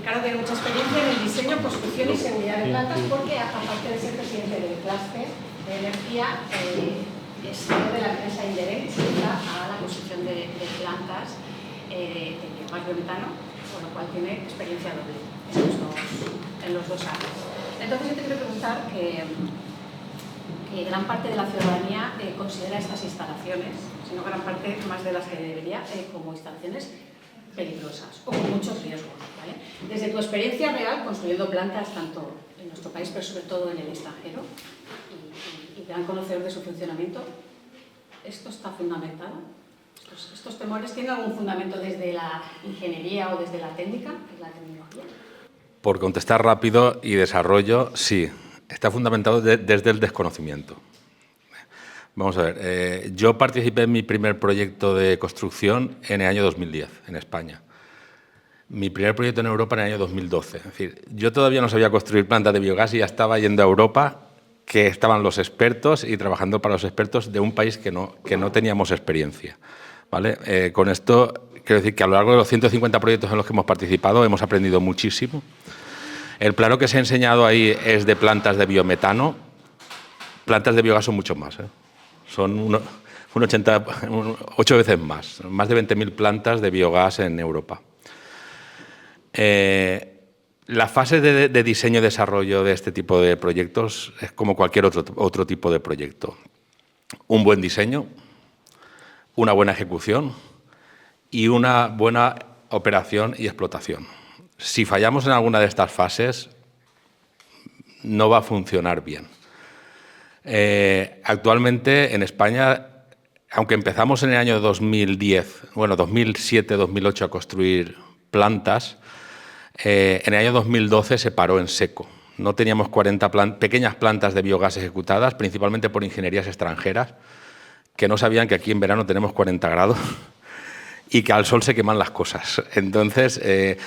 Ricardo tiene mucha experiencia en el diseño, construcción y seguridad de plantas porque, aparte de ser presidente del clúster de energía, es CEO de la empresa Inderec, que se dedica a la construcción de plantas de biomás biometano, con lo cual tiene experiencia doble en los dos áreas. Entonces yo te quiero preguntar que gran parte de la ciudadanía considera estas instalaciones, sino gran parte más de las que debería, como instalaciones peligrosas o con muchos riesgos, ¿vale? Desde tu experiencia real construyendo plantas tanto en nuestro país pero sobre todo en el extranjero y gran conocedor de su funcionamiento, ¿esto está fundamentado? ¿Estos temores tienen algún fundamento desde la ingeniería o desde la técnica, que es la tecnología? Por contestar rápido y desarrollo, sí, está fundamentado desde el desconocimiento. Vamos a ver, yo participé en mi primer proyecto de construcción en el año 2010, en España. Mi primer proyecto en Europa en el año 2012. Es decir, yo todavía no sabía construir plantas de biogás y ya estaba yendo a Europa, que estaban los expertos y trabajando para los expertos de un país que no teníamos experiencia, ¿vale? Con esto quiero decir que a lo largo de los 150 proyectos en los que hemos participado hemos aprendido muchísimo. El plano que se ha enseñado ahí es de plantas de biometano. Plantas de biogás son mucho más, ¿eh? Son 8 veces más de 20.000 plantas de biogás en Europa. La fase de diseño y desarrollo de este tipo de proyectos es como cualquier otro tipo de proyecto. Un buen diseño, una buena ejecución y una buena operación y explotación. Si fallamos en alguna de estas fases, no va a funcionar bien. Actualmente en España, aunque empezamos en el año 2010, bueno, 2007-2008 a construir plantas, en el año 2012 se paró en seco. No teníamos 40 pequeñas plantas de biogás ejecutadas, principalmente por ingenierías extranjeras, que no sabían que aquí en verano tenemos 40 grados y que al sol se queman las cosas. Entonces,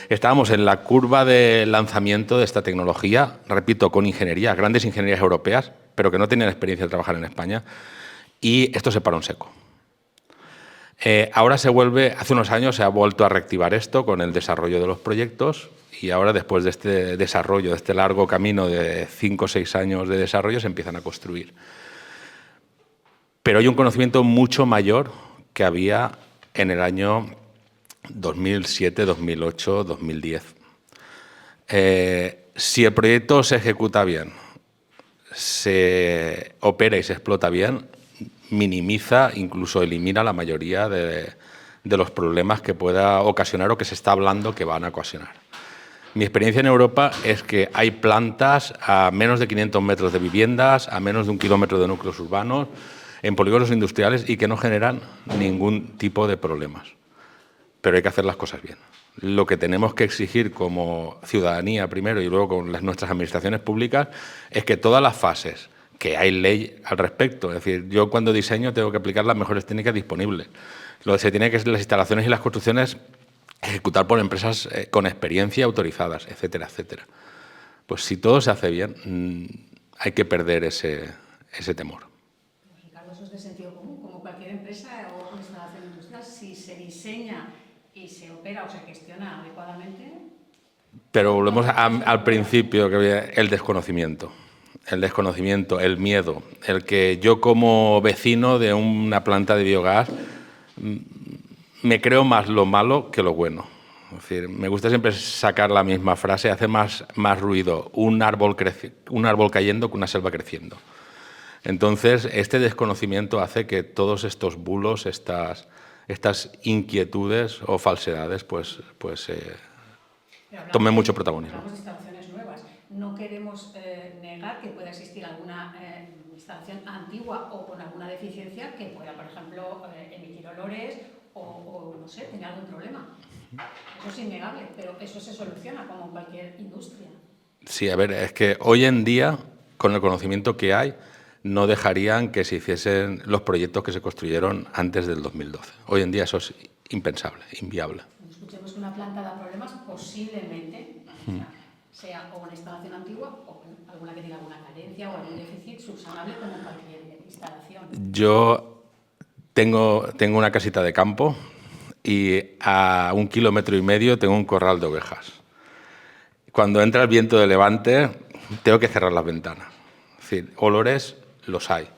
estábamos en la curva de lanzamiento de esta tecnología, repito, con ingenierías, grandes ingenierías europeas, pero que no tenían experiencia de trabajar en España, y esto se paró en seco. Ahora hace unos años se ha vuelto a reactivar esto con el desarrollo de los proyectos y ahora, después de este desarrollo, de este largo camino de 5 o 6 años de desarrollo, se empiezan a construir. Pero hay un conocimiento mucho mayor que había en el año 2007, 2008, 2010. Si el proyecto se ejecuta bien, se opera y se explota bien, minimiza, incluso elimina la mayoría de los problemas que pueda ocasionar o que se está hablando que van a ocasionar. Mi experiencia en Europa es que hay plantas a menos de 500 metros de viviendas, a menos de 1 kilómetro de núcleos urbanos, en polígonos industriales y que no generan ningún tipo de problemas. Pero hay que hacer las cosas bien. Lo que tenemos que exigir como ciudadanía primero y luego con nuestras administraciones públicas es que todas las fases, que hay ley al respecto, es decir, yo cuando diseño tengo que aplicar las mejores técnicas disponibles. Lo que se tiene que es las instalaciones y las construcciones ejecutar por empresas con experiencia autorizadas, etcétera, etcétera. Pues si todo se hace bien, hay que perder ese temor. Ricardo, eso es de sentido común, como cualquier empresa o instalación industrial, si se diseña y se opera o se gestiona adecuadamente. Pero volvemos al principio, que había el desconocimiento. El desconocimiento, el miedo, el que yo como vecino de una planta de biogás me creo más lo malo que lo bueno. Es decir, me gusta siempre sacar la misma frase, hace más ruido un árbol cayendo que una selva creciendo. Entonces, este desconocimiento hace que todos estos bulos, estas inquietudes o falsedades, pues tomen mucho protagonismo. Hablamos de instalaciones nuevas. No queremos negar que pueda existir alguna instalación antigua o con alguna deficiencia que pueda, por ejemplo, emitir olores o no sé, tener algún problema. Eso es innegable, pero eso se soluciona como en cualquier industria. Sí, a ver, es que hoy en día, con el conocimiento que hay, no dejarían que se hiciesen los proyectos que se construyeron antes del 2012. Hoy en día eso es impensable, inviable. Cuando escuchemos que una planta da problemas, posiblemente sea o una instalación antigua o alguna que tenga alguna carencia o algún déficit subsanable como cualquier instalación. Yo tengo una casita de campo y a 1,5 kilómetros tengo un corral de ovejas. cuando entra el viento de levante, tengo que cerrar las ventanas. Es decir, olores los hay.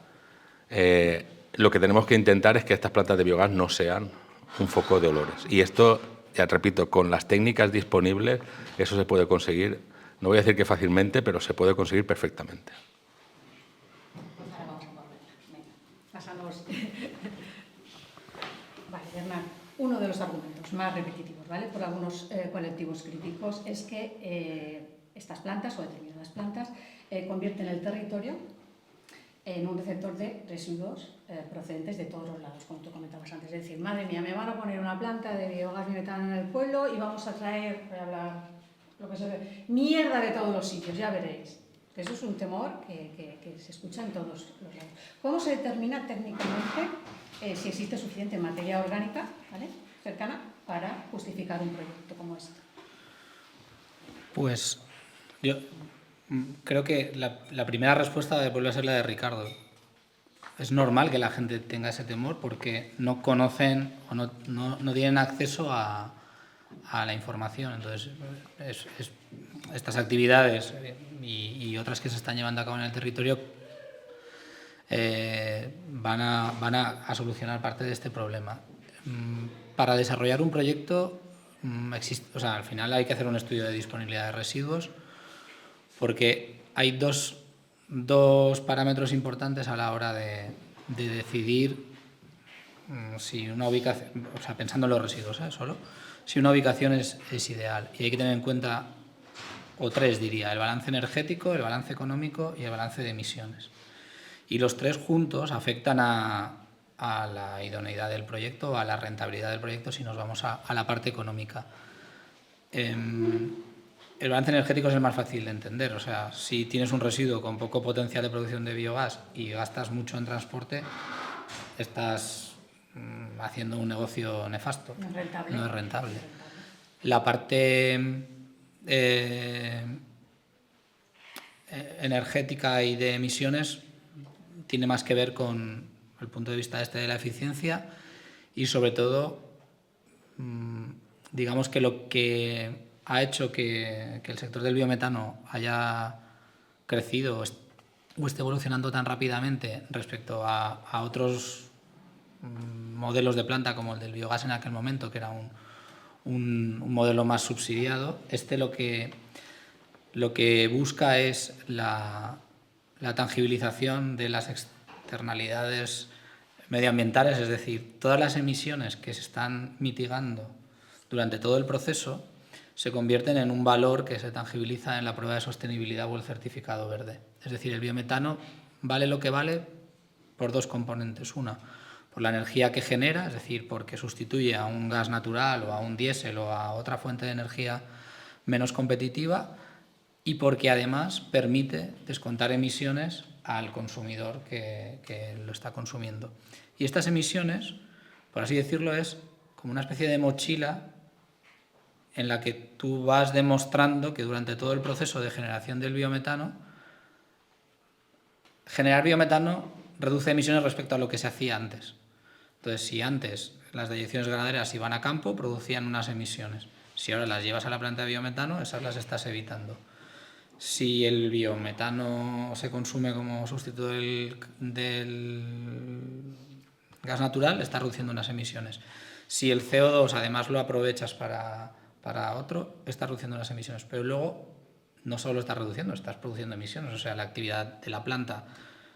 Lo que tenemos que intentar es que estas plantas de biogás no sean un foco de olores. Y esto, ya repito, con las técnicas disponibles, eso se puede conseguir, no voy a decir que fácilmente, pero se puede conseguir perfectamente. Pues ahora vamos a volver. Venga, pásanos. Vale, Hernán, uno de los argumentos más repetitivos, ¿vale?, por algunos colectivos críticos es que estas plantas o determinadas plantas convierten el territorio en un receptor de residuos procedentes de todos los lados, como tú comentabas antes. Es decir, madre mía, me van a poner una planta de biogás biometano en el pueblo y vamos a traer, voy a hablar, lo que se ve, mierda de todos los sitios, ya veréis. Eso es un temor que se escucha en todos los lados. ¿Cómo se determina técnicamente si existe suficiente materia orgánica, ¿vale?, cercana para justificar un proyecto como este? Pues yo creo que la primera respuesta vuelve a ser la de Ricardo. Es normal que la gente tenga ese temor porque no conocen o no tienen acceso a la información. Entonces, estas actividades y otras que se están llevando a cabo en el territorio van a solucionar parte de este problema. Para desarrollar un proyecto, al final hay que hacer un estudio de disponibilidad de residuos, porque hay dos parámetros importantes a la hora de decidir si una ubicación, pensando en los residuos, solo, si una ubicación es ideal. Y hay que tener en cuenta, o tres diría, el balance energético, el balance económico y el balance de emisiones. Y los tres juntos afectan a la idoneidad del proyecto, a la rentabilidad del proyecto, si nos vamos a la parte económica. El balance energético es el más fácil de entender. O sea, si tienes un residuo con poco potencial de producción de biogás y gastas mucho en transporte, estás haciendo un negocio nefasto. No es rentable. No es rentable. La parte energética y de emisiones tiene más que ver con el punto de vista de la eficiencia y, sobre todo, digamos que lo que ha hecho que el sector del biometano haya crecido o esté evolucionando tan rápidamente respecto a otros modelos de planta como el del biogás en aquel momento, que era un modelo más subsidiado. Lo que busca es la tangibilización de las externalidades medioambientales, es decir, todas las emisiones que se están mitigando durante todo el proceso se convierten en un valor que se tangibiliza en la prueba de sostenibilidad o el certificado verde. Es decir, el biometano vale lo que vale por dos componentes. Una, por la energía que genera, es decir, porque sustituye a un gas natural o a un diésel o a otra fuente de energía menos competitiva, y porque además permite descontar emisiones al consumidor que lo está consumiendo. Y estas emisiones, por así decirlo, es como una especie de mochila en la que tú vas demostrando que durante todo el proceso de generación del biometano, generar biometano reduce emisiones respecto a lo que se hacía antes. Entonces, si antes las deyecciones ganaderas iban a campo, producían unas emisiones. Si ahora las llevas a la planta de biometano, esas las estás evitando. Si el biometano se consume como sustituto del gas natural, estás reduciendo unas emisiones. Si el CO2 además lo aprovechas para otro, estás reduciendo unas emisiones. Pero luego no solo estás reduciendo, estás produciendo emisiones. O sea, la actividad de la planta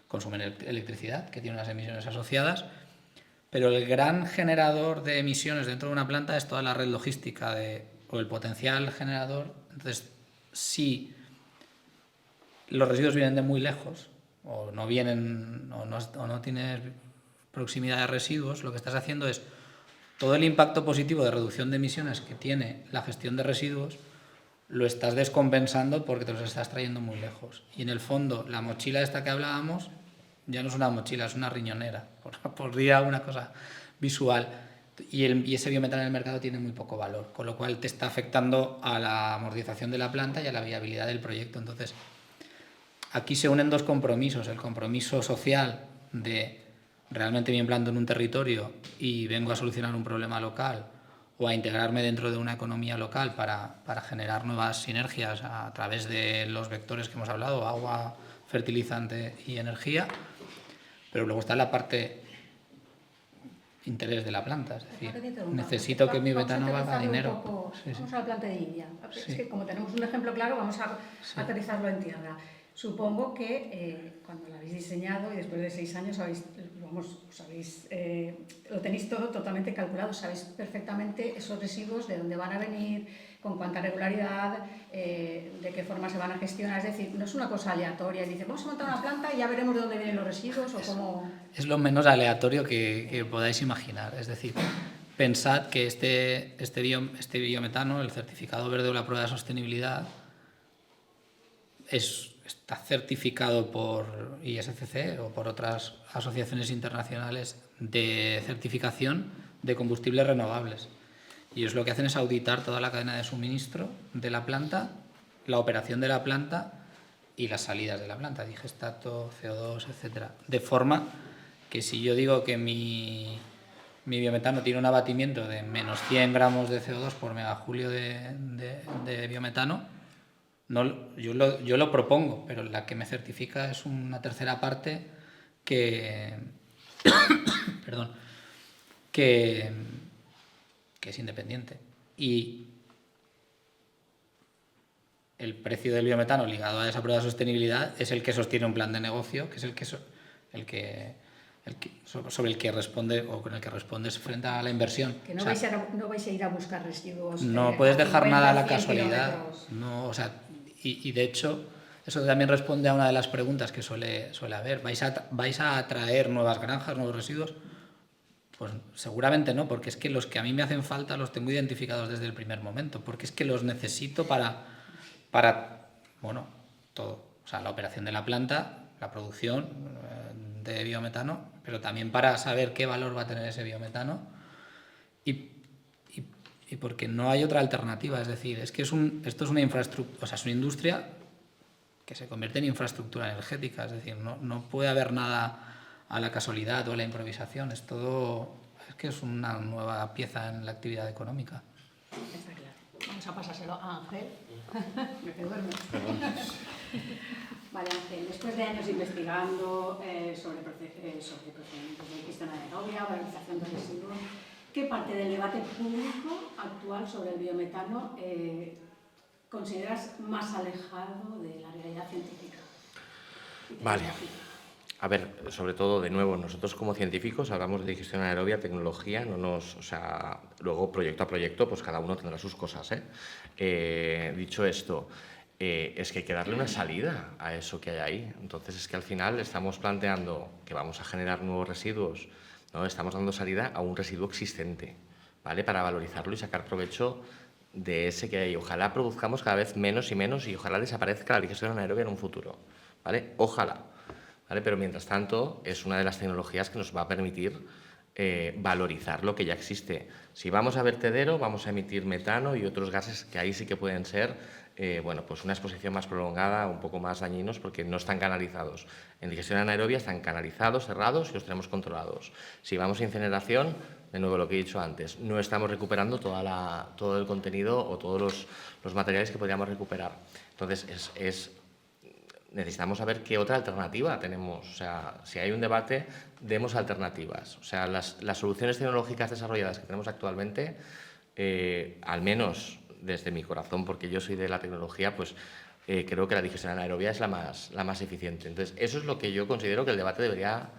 consume electricidad, que tiene unas emisiones asociadas, pero el gran generador de emisiones dentro de una planta es toda la red logística o el potencial generador. Entonces, si los residuos vienen de muy lejos o no tienes proximidad de residuos, lo que estás haciendo es todo el impacto positivo de reducción de emisiones que tiene la gestión de residuos lo estás descompensando porque te los estás trayendo muy lejos. Y en el fondo, la mochila esta que hablábamos ya no es una mochila, es una riñonera, por decir alguna cosa visual. Y ese biometano en el mercado tiene muy poco valor, con lo cual te está afectando a la amortización de la planta y a la viabilidad del proyecto. Entonces, aquí se unen dos compromisos: el compromiso social de realmente me implanto en un territorio y vengo a solucionar un problema local o a integrarme dentro de una economía local para generar nuevas sinergias a través de los vectores que hemos hablado, agua, fertilizante y energía, pero luego está la parte interés de la planta, es decir, necesito que mi metano valga dinero. Vamos a la planta de India. Sí. Es que como tenemos un ejemplo claro, vamos a aterrizarlo en tierra. Supongo que cuando lo habéis diseñado y después de 6 años lo tenéis todo totalmente calculado, sabéis perfectamente esos residuos, de dónde van a venir, con cuánta regularidad, de qué forma se van a gestionar. Es decir, no es una cosa aleatoria, dice, vamos a montar una planta y ya veremos de dónde vienen los residuos o cómo... Es lo menos aleatorio que podáis imaginar. Es decir, pensad que este biometano, el certificado verde o la prueba de sostenibilidad, está certificado por ISCC o por otras asociaciones internacionales de certificación de combustibles renovables. Y ellos lo que hacen es auditar toda la cadena de suministro de la planta, la operación de la planta y las salidas de la planta, digestato, CO2, etc. De forma que si yo digo que mi biometano tiene un abatimiento de menos 100 gramos de CO2 por megajulio de biometano, no, yo lo propongo, pero la que me certifica es una tercera parte que es independiente. Y el precio del biometano ligado a esa prueba de sostenibilidad es el que sostiene un plan de negocio, que es sobre el que responde o con el que respondes frente a la inversión. Que no vais a ir a buscar residuos. No puedes dejar nada a la 100 casualidad. kilómetros. No, o sea, y de hecho, eso también responde a una de las preguntas que suele haber. ¿Vais a atraer nuevas granjas, nuevos residuos? Pues seguramente no, porque es que los que a mí me hacen falta los tengo identificados desde el primer momento, porque es que los necesito para todo. O sea, la operación de la planta, la producción de biometano, pero también para saber qué valor va a tener ese biometano y porque no hay otra alternativa. Es decir, es que esto es una infraestructura, o sea, es una industria que se convierte en infraestructura energética. Es decir, no puede haber nada a la casualidad o a la improvisación. Es que es una nueva pieza en la actividad económica. Está claro. Vamos a pasárselo a Ángel. Que duerme. Vale, Ángel, después de años investigando sobre procedimientos de gestión anaerobia, valorización de residuos, ¿qué parte del debate público actual sobre el biometano consideras más alejado de la realidad científica? Vale. A ver, sobre todo, de nuevo, nosotros como científicos hablamos de digestión anaerobia, tecnología, luego proyecto a proyecto, pues cada uno tendrá sus cosas, Dicho esto, es que hay que darle una salida a eso que hay ahí. Entonces es que al final estamos planteando que vamos a generar nuevos residuos, ¿no? Estamos dando salida a un residuo existente, ¿vale? Para valorizarlo y sacar provecho de ese que hay. Ojalá produzcamos cada vez menos y menos y ojalá desaparezca la digestión anaerobia en un futuro, ¿vale? Ojalá, ¿vale? Pero mientras tanto es una de las tecnologías que nos va a permitir valorizar lo que ya existe. Si vamos a vertedero, vamos a emitir metano y otros gases que ahí sí que pueden ser pues una exposición más prolongada, un poco más dañinos porque no están canalizados. En digestión anaerobia están canalizados, cerrados y los tenemos controlados. Si vamos a incineración, de nuevo lo que he dicho antes, no estamos recuperando todo el contenido o todos los materiales que podríamos recuperar. Entonces, necesitamos saber qué otra alternativa tenemos. O sea, si hay un debate, demos alternativas. O sea, las soluciones tecnológicas desarrolladas que tenemos actualmente, al menos desde mi corazón, porque yo soy de la tecnología, pues creo que la digestión anaerobia es la más eficiente. Entonces, eso es lo que yo considero que el debate debería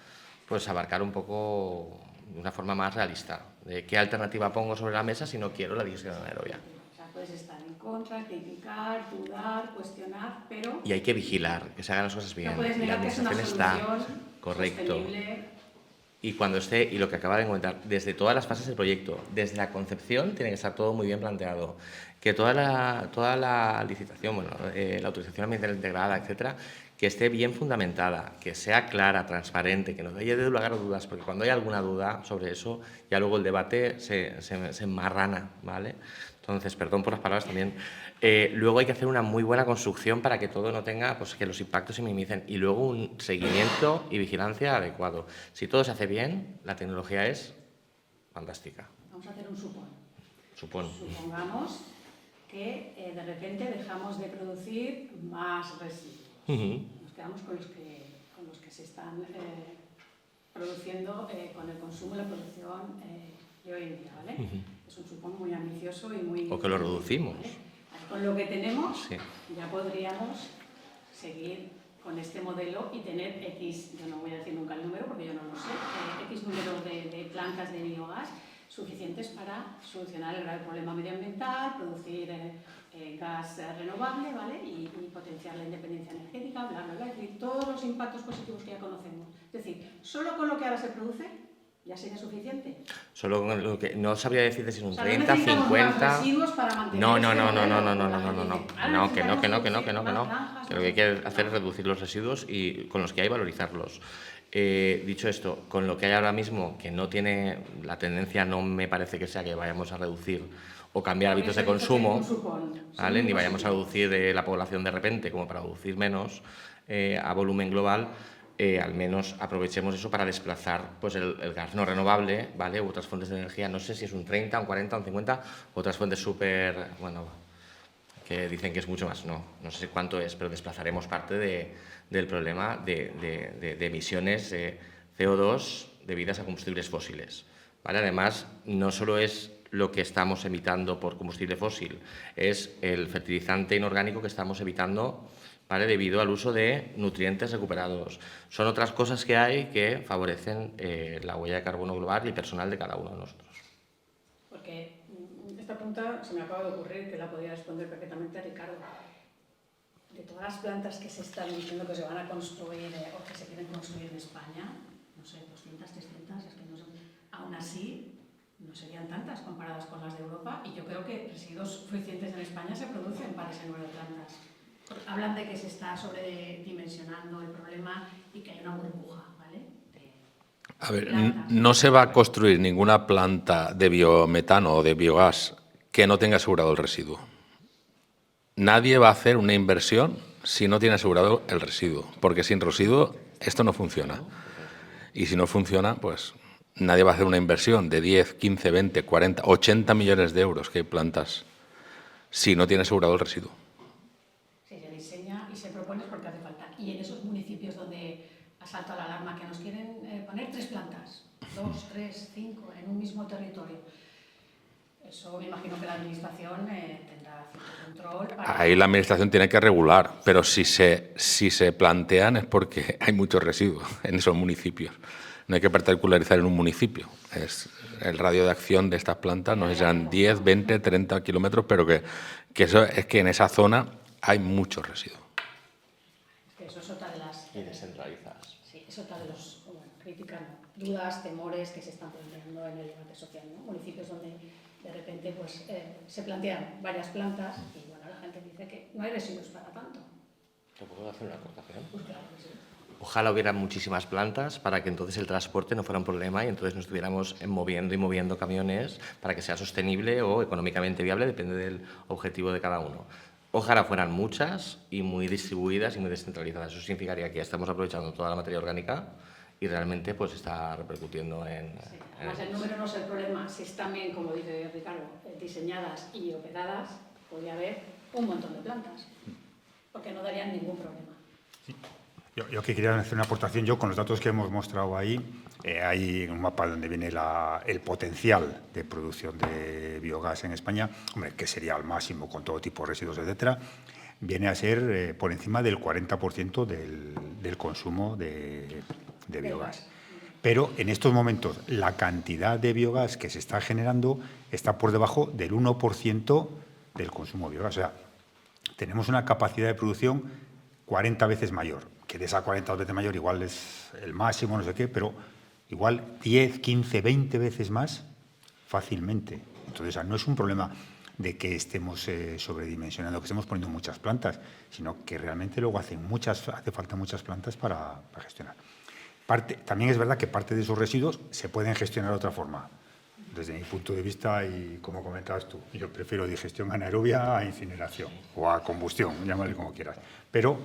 pues abarcar un poco de una forma más realista. De qué alternativa pongo sobre la mesa si no quiero la digestión anaerobia. O sea, puedes estar en contra, criticar, dudar, cuestionar, pero... Y hay que vigilar, que se hagan las cosas bien. No puedes Y la negar que es una administración solución está correcto. sostenible. Y cuando esté, y lo que acaba de comentar, desde todas las fases del proyecto, desde la concepción tiene que estar todo muy bien planteado. Que toda la licitación, la autorización ambiental integrada, etcétera, que esté bien fundamentada, que sea clara, transparente, que no haya de lugar dudas, porque cuando hay alguna duda sobre eso, ya luego el debate se enmarrana, ¿vale? Entonces, perdón por las palabras también. Luego hay que hacer una muy buena construcción para que todo no tenga, pues que los impactos se minimicen. Y luego un seguimiento y vigilancia adecuado. Si todo se hace bien, la tecnología es fantástica. Vamos a hacer un supón. Supongamos que de repente dejamos de producir más residuos. Nos quedamos con los que se están produciendo con el consumo y la producción de hoy en día, ¿vale? Es un supón muy ambicioso y muy... O que lo reducimos. ¿vale? Con lo que tenemos ya podríamos seguir con este modelo y tener X, yo no voy a decir nunca el número porque yo no lo sé, X número de plantas de biogás suficientes para solucionar el grave problema medioambiental, producir gas renovable, ¿vale? Y potenciar la independencia energética, bla, bla, bla, es decir, todos los impactos positivos que ya conocemos. Es decir, solo con lo que ahora se produce ya sería suficiente. Solo con lo que no sabría decirte si es un 30, no 50. Residuos para mantener No, que lo que hay que hacer es reducir los residuos y con los que hay valorizarlos. Dicho esto, con lo que hay ahora mismo, que no tiene la tendencia, no me parece que sea que vayamos a reducir o cambiar hábitos de consumo, ¿vale? Ni vayamos a reducir la población de repente como para producir menos a volumen global. Al menos aprovechemos eso para desplazar pues, el gas no renovable, ¿vale? U otras fuentes de energía, no sé si es un 30, un 40, un 50, otras fuentes súper, bueno, que dicen que es mucho más, no sé cuánto es, pero desplazaremos parte del problema de emisiones de CO2 debidas a combustibles fósiles, ¿vale? Además, no solo es lo que estamos emitiendo por combustible fósil, es el fertilizante inorgánico que estamos evitando, ¿vale? Debido al uso de nutrientes recuperados. Son otras cosas que hay que favorecen la huella de carbono global y personal de cada uno de nosotros. Porque esta pregunta se me acaba de ocurrir que la podía responder perfectamente Ricardo. De todas las plantas que se están diciendo que se van a construir o que se quieren construir en España, no sé, 200, 300, es que no sé, aún así no serían tantas comparadas con las de Europa y yo creo que residuos suficientes en España se producen para ese número de plantas. Hablan de que se está sobredimensionando el problema y que hay una burbuja, ¿vale? A ver, no se va a construir ninguna planta de biometano o de biogás que no tenga asegurado el residuo. Nadie va a hacer una inversión si no tiene asegurado el residuo, porque sin residuo esto no funciona. Y si no funciona, pues nadie va a hacer una inversión de 10, 15, 20, 40, 80 millones de euros que hay plantas si no tiene asegurado el residuo. Si se diseña y se propone es porque hace falta. Y en esos municipios donde ha saltado la alarma que nos quieren poner 3 plantas, 2, 3, 5 en un mismo territorio, eso me imagino que la administración tendrá cierto control. Ahí la administración tiene que regular, pero si se plantean es porque hay muchos residuos en esos municipios. No hay que particularizar en un municipio. El radio de acción de estas plantas no sean 10, 20, 30 kilómetros, pero que eso es que en esa zona hay muchos residuos. Eso es otra de las... Y descentralizadas. Sí, es otra de los críticas, dudas, temores que se están planteando en el debate social, ¿no? Municipios donde de repente pues, se plantean varias plantas y bueno, la gente dice que no hay residuos para tanto. ¿Te puedo hacer una aportación? Pues claro que sí. Ojalá hubiera muchísimas plantas para que entonces el transporte no fuera un problema y entonces nos estuviéramos moviendo camiones para que sea sostenible o económicamente viable, depende del objetivo de cada uno. Ojalá fueran muchas y muy distribuidas y muy descentralizadas. Eso significaría que ya estamos aprovechando toda la materia orgánica y realmente pues está repercutiendo en... Sí. Además, el número no es el problema. Si están bien, como dice Ricardo, diseñadas y operadas, podría haber un montón de plantas, porque no darían ningún problema. Sí. Yo que quería hacer una aportación, yo con los datos que hemos mostrado ahí, hay un mapa donde viene el potencial de producción de biogás en España, hombre, que sería al máximo con todo tipo de residuos, etcétera, viene a ser por encima del 40% del consumo de biogás. Pero en estos momentos la cantidad de biogás que se está generando está por debajo del 1% del consumo de biogás. O sea, tenemos una capacidad de producción 40 veces mayor, que de esa 40 veces mayor igual es el máximo, no sé qué, pero igual 10, 15, 20 veces más fácilmente. Entonces, no es un problema de que estemos sobredimensionando, que estemos poniendo muchas plantas, sino que realmente luego hace falta muchas plantas para gestionar. También es verdad que parte de esos residuos se pueden gestionar de otra forma. Desde mi punto de vista, y como comentabas tú, yo prefiero digestión anaerobia a incineración o a combustión, llámale como quieras. Pero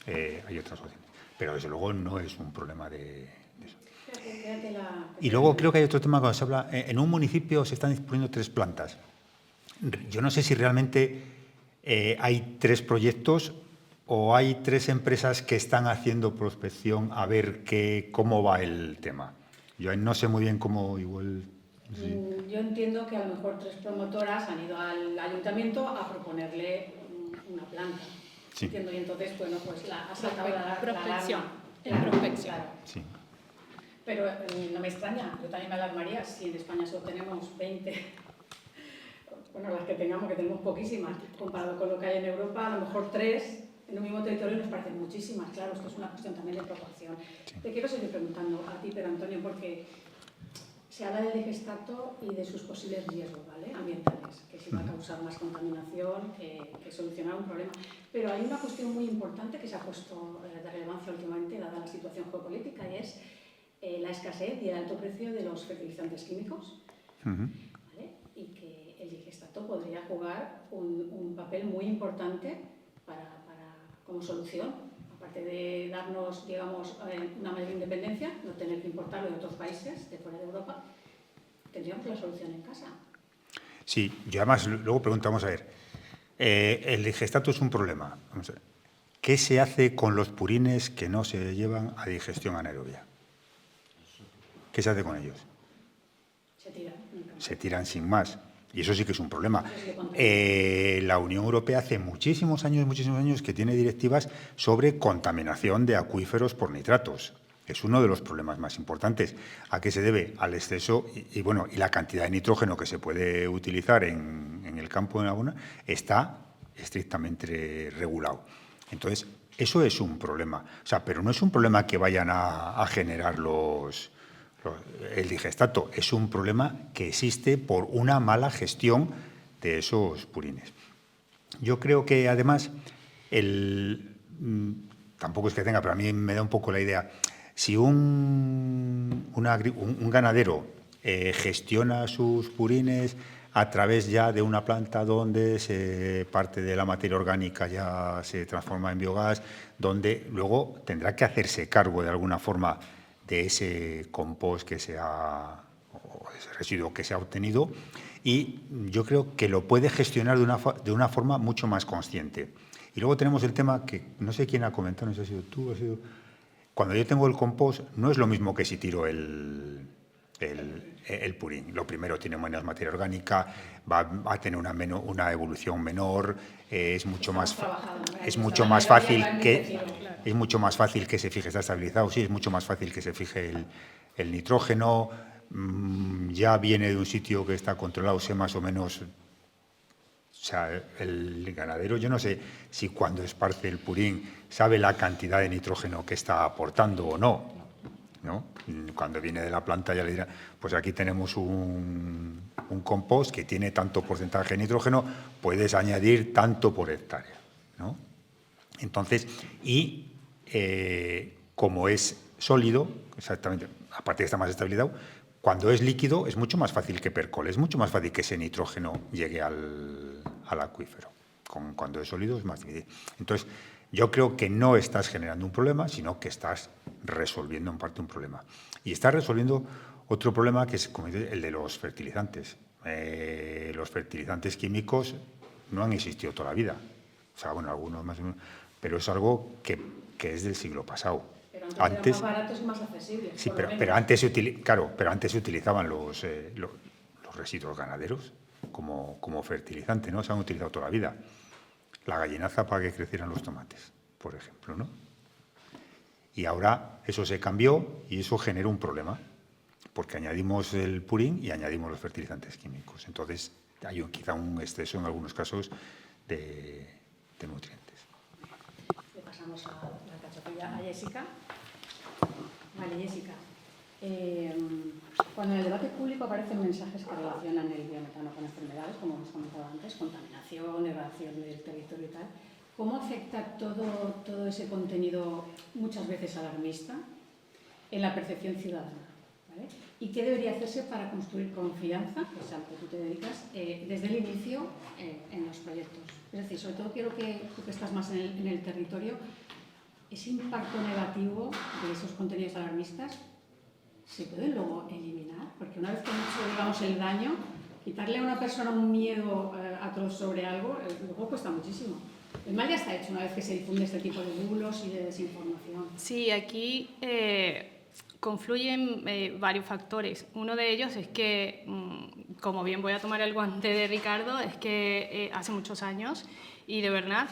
hay otras opciones. Pero desde luego no es un problema de eso. Y luego creo que hay otro tema cuando se habla, en un municipio se están poniendo 3 plantas. yo no sé si realmente hay 3 proyectos o hay 3 empresas que están haciendo prospección a ver cómo va el tema. Yo no sé muy bien cómo igual... Sí. Yo entiendo que a lo mejor 3 promotoras han ido al ayuntamiento a proponerle una planta. Sí. Entiendo, y entonces, bueno, pues ha saltado la Prospección. alarma. Prospección. Claro. Sí. Pero no me extraña, yo también me alarmaría si en España solo tenemos 20, bueno, las que tenemos poquísimas, comparado con lo que hay en Europa, a lo mejor 3 en un mismo territorio nos parecen muchísimas. Claro, esto es una cuestión también de proporción. Sí. Te quiero seguir preguntando a ti, Pedro Antonio, porque se habla del digestato y de sus posibles riesgos, ¿vale?, ambientales, que si va a causar más contaminación, que solucionar un problema. Pero hay una cuestión muy importante que se ha puesto de relevancia últimamente, dada la situación geopolítica, y es la escasez y el alto precio de los fertilizantes químicos, ¿vale?, y que el digestato podría jugar un papel muy importante como solución, aparte de darnos, digamos, una mayor independencia, no tener que importarlo de otros países, de fuera de Europa, tendríamos la solución en casa. Sí, yo además luego preguntamos, a ver, el digestato es un problema. Vamos a ver, ¿qué se hace con los purines que no se llevan a digestión anaerobia? ¿Qué se hace con ellos? Se tiran. Se tiran sin más. Y eso sí que es un problema. La Unión Europea hace muchísimos años que tiene directivas sobre contaminación de acuíferos por nitratos. Es uno de los problemas más importantes. ¿A qué se debe? Al exceso y la cantidad de nitrógeno que se puede utilizar en el campo de abono está estrictamente regulado. Entonces, eso es un problema. O sea, pero no es un problema que vayan a generar el digestato, es un problema que existe por una mala gestión de esos purines. Yo creo que, además, tampoco es que tenga, pero a mí me da un poco la idea, si un ganadero gestiona sus purines a través ya de una planta donde parte de la materia orgánica ya se transforma en biogás, donde luego tendrá que hacerse cargo de alguna forma de ese compost o ese residuo que se ha obtenido, y yo creo que lo puede gestionar de una forma mucho más consciente. Y luego tenemos el tema que no sé quién ha comentado, no sé si ha sido tú, cuando yo tengo el compost no es lo mismo que si tiro el purín. Lo primero, tiene menos materia orgánica, va a tener una evolución menor, es mucho más fácil que se fije, está estabilizado, sí, es mucho más fácil que se fije el nitrógeno, ya viene de un sitio que está controlado, sé más o menos. O sea, el ganadero, yo no sé si cuando esparce el purín sabe la cantidad de nitrógeno que está aportando o no, ¿no? Cuando viene de la planta ya le dirá, pues aquí tenemos un compost que tiene tanto porcentaje de nitrógeno, puedes añadir tanto por hectárea, ¿no? Entonces, como es sólido, exactamente, aparte de que está más estabilizado, cuando es líquido es mucho más fácil que percole, es mucho más fácil que ese nitrógeno llegue al acuífero. Cuando es sólido es más difícil. Entonces, yo creo que no estás generando un problema, sino que estás resolviendo en parte un problema. Y estás resolviendo otro problema que es como el de los fertilizantes. Los fertilizantes químicos no han existido toda la vida. O sea, bueno, algunos más o menos, pero es algo que es del siglo pasado. Pero antes eran más baratos y más accesibles. Sí, pero antes se utilizaban los residuos ganaderos como fertilizante, ¿no? Se han utilizado toda la vida. La gallinaza para que crecieran los tomates, por ejemplo, ¿no? Y ahora eso se cambió y eso generó un problema, porque añadimos el purín y añadimos los fertilizantes químicos. Entonces, hay quizá un exceso en algunos casos de nutrientes. Le pasamos a la cachatilla a Jessica. Vale, Jessica. Cuando en el debate público aparecen mensajes que relacionan el biometano con enfermedades, como hemos comentado antes, contaminación, degradación del territorio y tal, ¿cómo afecta todo ese contenido, muchas veces alarmista, en la percepción ciudadana? ¿Vale? ¿Y qué debería hacerse para construir confianza, que es a lo que tú te dedicas, desde el inicio en los proyectos? Es decir, sobre todo quiero que tú que estás más en el territorio, ese impacto negativo de esos contenidos alarmistas, ¿se pueden luego eliminar? Porque una vez que han hecho, digamos, el daño, quitarle a una persona un miedo a todos sobre algo, luego cuesta muchísimo. El mal ya está hecho una vez que se difunde este tipo de bulos y de desinformación. Sí, aquí confluyen varios factores. Uno de ellos es que, como bien voy a tomar el guante de Ricardo, es que hace muchos años, y de verdad,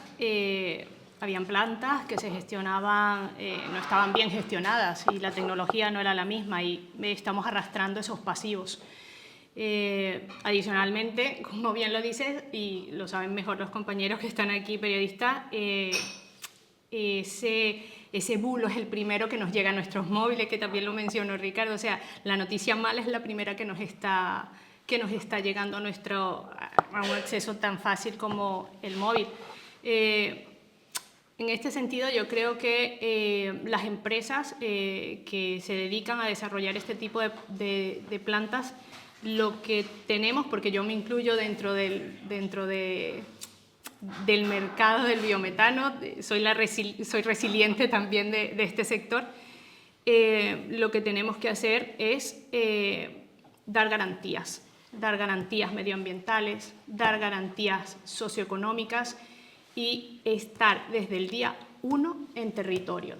habían plantas que se gestionaban, no estaban bien gestionadas y la tecnología no era la misma y estamos arrastrando esos pasivos. Adicionalmente, como bien lo dices, y lo saben mejor los compañeros que están aquí, periodistas, ese bulo es el primero que nos llega a nuestros móviles, que también lo mencionó Ricardo. O sea, la noticia mala es la primera que nos está llegando a un acceso tan fácil como el móvil. En este sentido, yo creo que las empresas que se dedican a desarrollar este tipo de plantas, lo que tenemos, porque yo me incluyo dentro del mercado del biometano, soy resiliente también de este sector, lo que tenemos que hacer es dar garantías medioambientales, dar garantías socioeconómicas y estar desde el día 1 en territorio.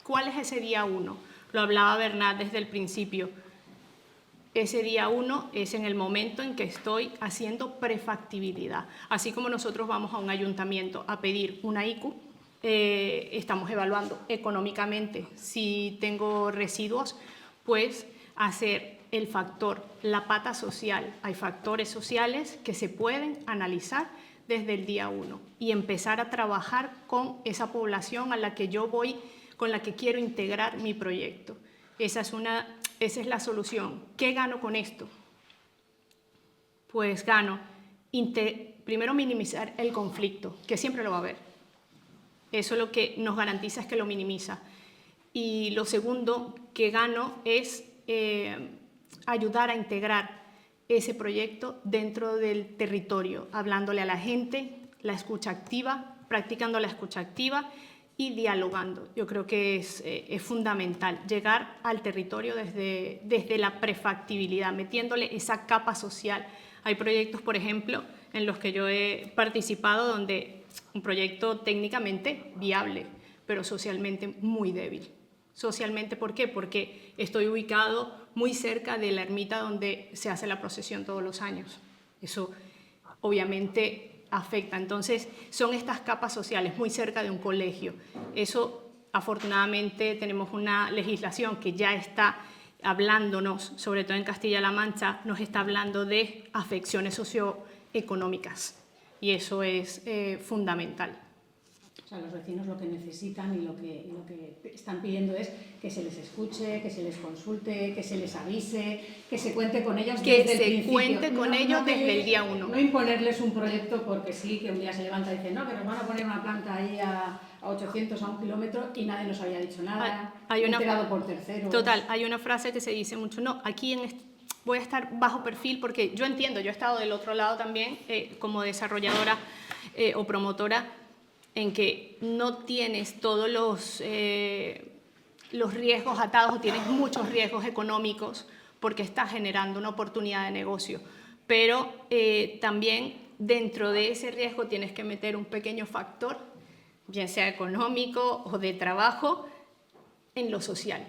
¿Cuál es ese día 1? Lo hablaba Bernat desde el principio. Ese día 1 es en el momento en que estoy haciendo prefactibilidad. Así como nosotros vamos a un ayuntamiento a pedir una ICU, estamos evaluando económicamente si tengo residuos, pues hacer el factor, la pata social. Hay factores sociales que se pueden analizar desde el día 1 y empezar a trabajar con esa población a la que yo voy, con la que quiero integrar mi proyecto. Esa es la solución. ¿Qué gano con esto? Pues gano, primero, minimizar el conflicto, que siempre lo va a haber. Eso lo que nos garantiza es que lo minimiza. Y lo segundo que gano es ayudar a integrar ese proyecto dentro del territorio, hablándole a la gente, la escucha activa, practicando la escucha activa y dialogando. Yo creo que es fundamental llegar al territorio desde la prefactibilidad, metiéndole esa capa social. Hay proyectos, por ejemplo, en los que yo he participado donde un proyecto técnicamente viable, pero socialmente muy débil. Socialmente, ¿por qué? Porque estoy ubicado muy cerca de la ermita donde se hace la procesión todos los años. Eso obviamente afecta. Entonces, son estas capas sociales muy cerca de un colegio. Eso, afortunadamente, tenemos una legislación que ya está hablándonos, sobre todo en Castilla-La Mancha, nos está hablando de afecciones socioeconómicas. Y eso es fundamental. O sea, los vecinos lo que necesitan y lo que están pidiendo es que se les escuche, que se les consulte, que se les avise, que se cuente con ellos desde el principio. Que se cuente con ellos desde el día 1. No imponerles un proyecto porque sí, que un día se levanta y dice, no, que nos van a poner una planta ahí a 800, a 1 kilómetro y nadie nos había dicho nada, enterado por terceros. Total, hay una frase que se dice mucho, no, aquí voy a estar bajo perfil porque yo entiendo, yo he estado del otro lado también como desarrolladora o promotora, en que no tienes todos los riesgos atados o tienes muchos riesgos económicos porque estás generando una oportunidad de negocio. Pero también dentro de ese riesgo tienes que meter un pequeño factor, bien sea económico o de trabajo, en lo social.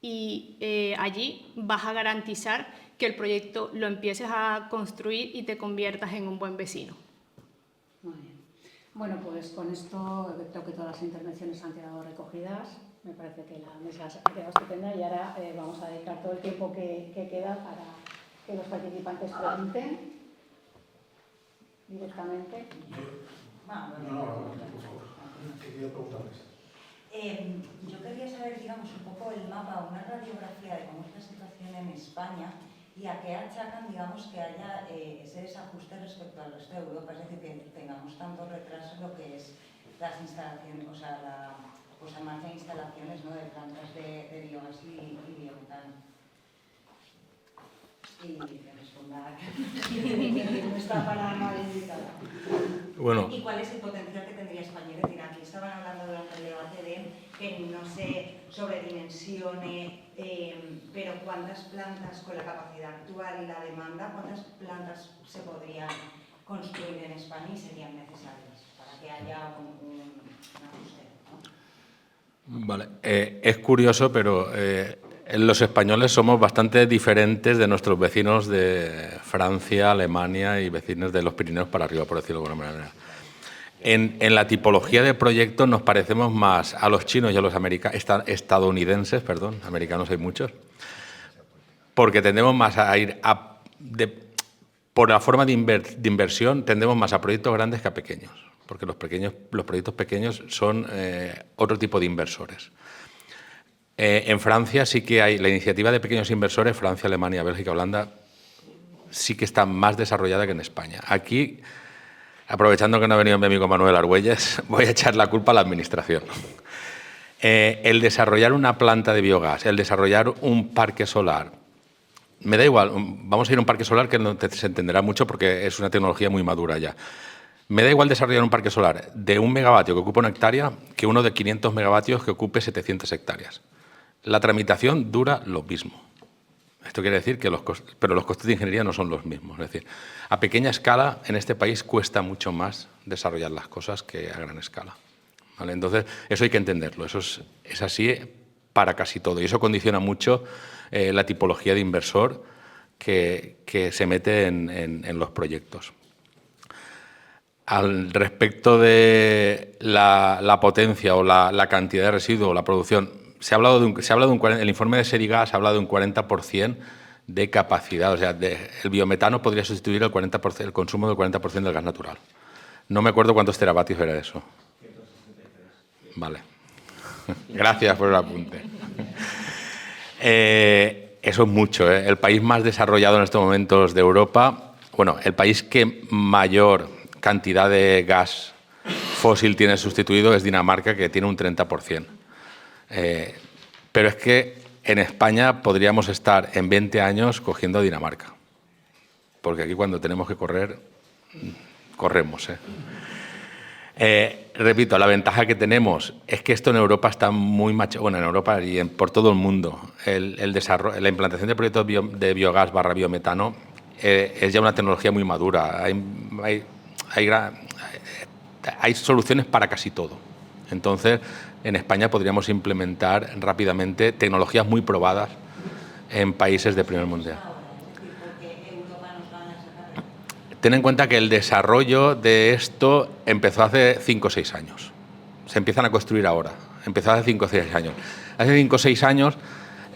Y allí vas a garantizar que el proyecto lo empieces a construir y te conviertas en un buen vecino. Muy bien. Bueno, pues con esto creo que todas las intervenciones han quedado recogidas. Me parece que la mesa ha quedado estupenda y ahora vamos a dedicar todo el tiempo que queda para que los participantes pregunten directamente. No, por favor. Quería preguntarles. Yo quería saber, digamos, un poco el mapa, una radiografía de cómo es la situación en España y a qué achacan, digamos, que haya ese desajuste respecto al resto de Europa, es decir, que tengamos tanto retraso en lo que es las instalaciones, o sea, la puesta en marcha de instalaciones, ¿no?, de plantas de biogás y biometano. Y que responda que no está para mal indicada. Bueno. ¿Y cuál es el potencial que tendría España? Es decir, aquí estaban hablando durante el debate de que no se sobredimensione, pero ¿cuántas plantas con la capacidad actual y la demanda, cuántas plantas se podrían construir en España y serían necesarias para que haya un ajuste, ¿no? Vale. Es curioso, pero los españoles somos bastante diferentes de nuestros vecinos de Francia, Alemania y vecinos de los Pirineos para arriba, por decirlo de alguna manera. En la tipología de proyectos nos parecemos más a los chinos y a los estadounidenses, americanos hay muchos, porque tendemos más a ir por la forma de inversión, tendemos más a proyectos grandes que a pequeños, porque los proyectos pequeños son otro tipo de inversores. En Francia sí que hay la iniciativa de pequeños inversores, Francia, Alemania, Bélgica, Holanda, sí que está más desarrollada que en España. Aquí, aprovechando que no ha venido mi amigo Manuel Argüelles, voy a echar la culpa a la Administración. El desarrollar una planta de biogás, el desarrollar un parque solar, me da igual, vamos a ir a un parque solar que no se entenderá mucho porque es una tecnología muy madura ya. Me da igual desarrollar un parque solar de 1 megavatio que ocupa 1 hectárea que uno de 500 megavatios que ocupe 700 hectáreas. La tramitación dura lo mismo. Esto quiere decir que los costes de ingeniería no son los mismos. Es decir, a pequeña escala en este país cuesta mucho más desarrollar las cosas que a gran escala, ¿vale? Entonces, eso hay que entenderlo. Eso es así para casi todo. Y eso condiciona mucho la tipología de inversor que se mete en los proyectos. Al respecto de la potencia o la cantidad de residuos o la producción, el informe de Serigas habla de un 40% de capacidad. O sea, el biometano podría sustituir el consumo del 40% del gas natural. No me acuerdo cuántos teravatios era eso. 163. Vale. Gracias por el apunte. Eso es mucho, ¿eh? El país más desarrollado en estos momentos de Europa, bueno, el país que mayor cantidad de gas fósil tiene sustituido es Dinamarca, que tiene un 30%. Pero es que en España podríamos estar en 20 años cogiendo Dinamarca, porque aquí cuando tenemos que correr, corremos, repito, la ventaja que tenemos es que esto en Europa está muy bueno, en Europa y por todo el mundo. El desarrollo, la implantación de proyectos de biogás / biometano es ya una tecnología muy madura. Hay soluciones para casi todo. Entonces, en España podríamos implementar rápidamente tecnologías muy probadas en países de primer mundo. Ten en cuenta que el desarrollo de esto empezó hace 5 o 6 años. Se empiezan a construir ahora. Empezó hace 5 o 6 años. Hace 5 o 6 años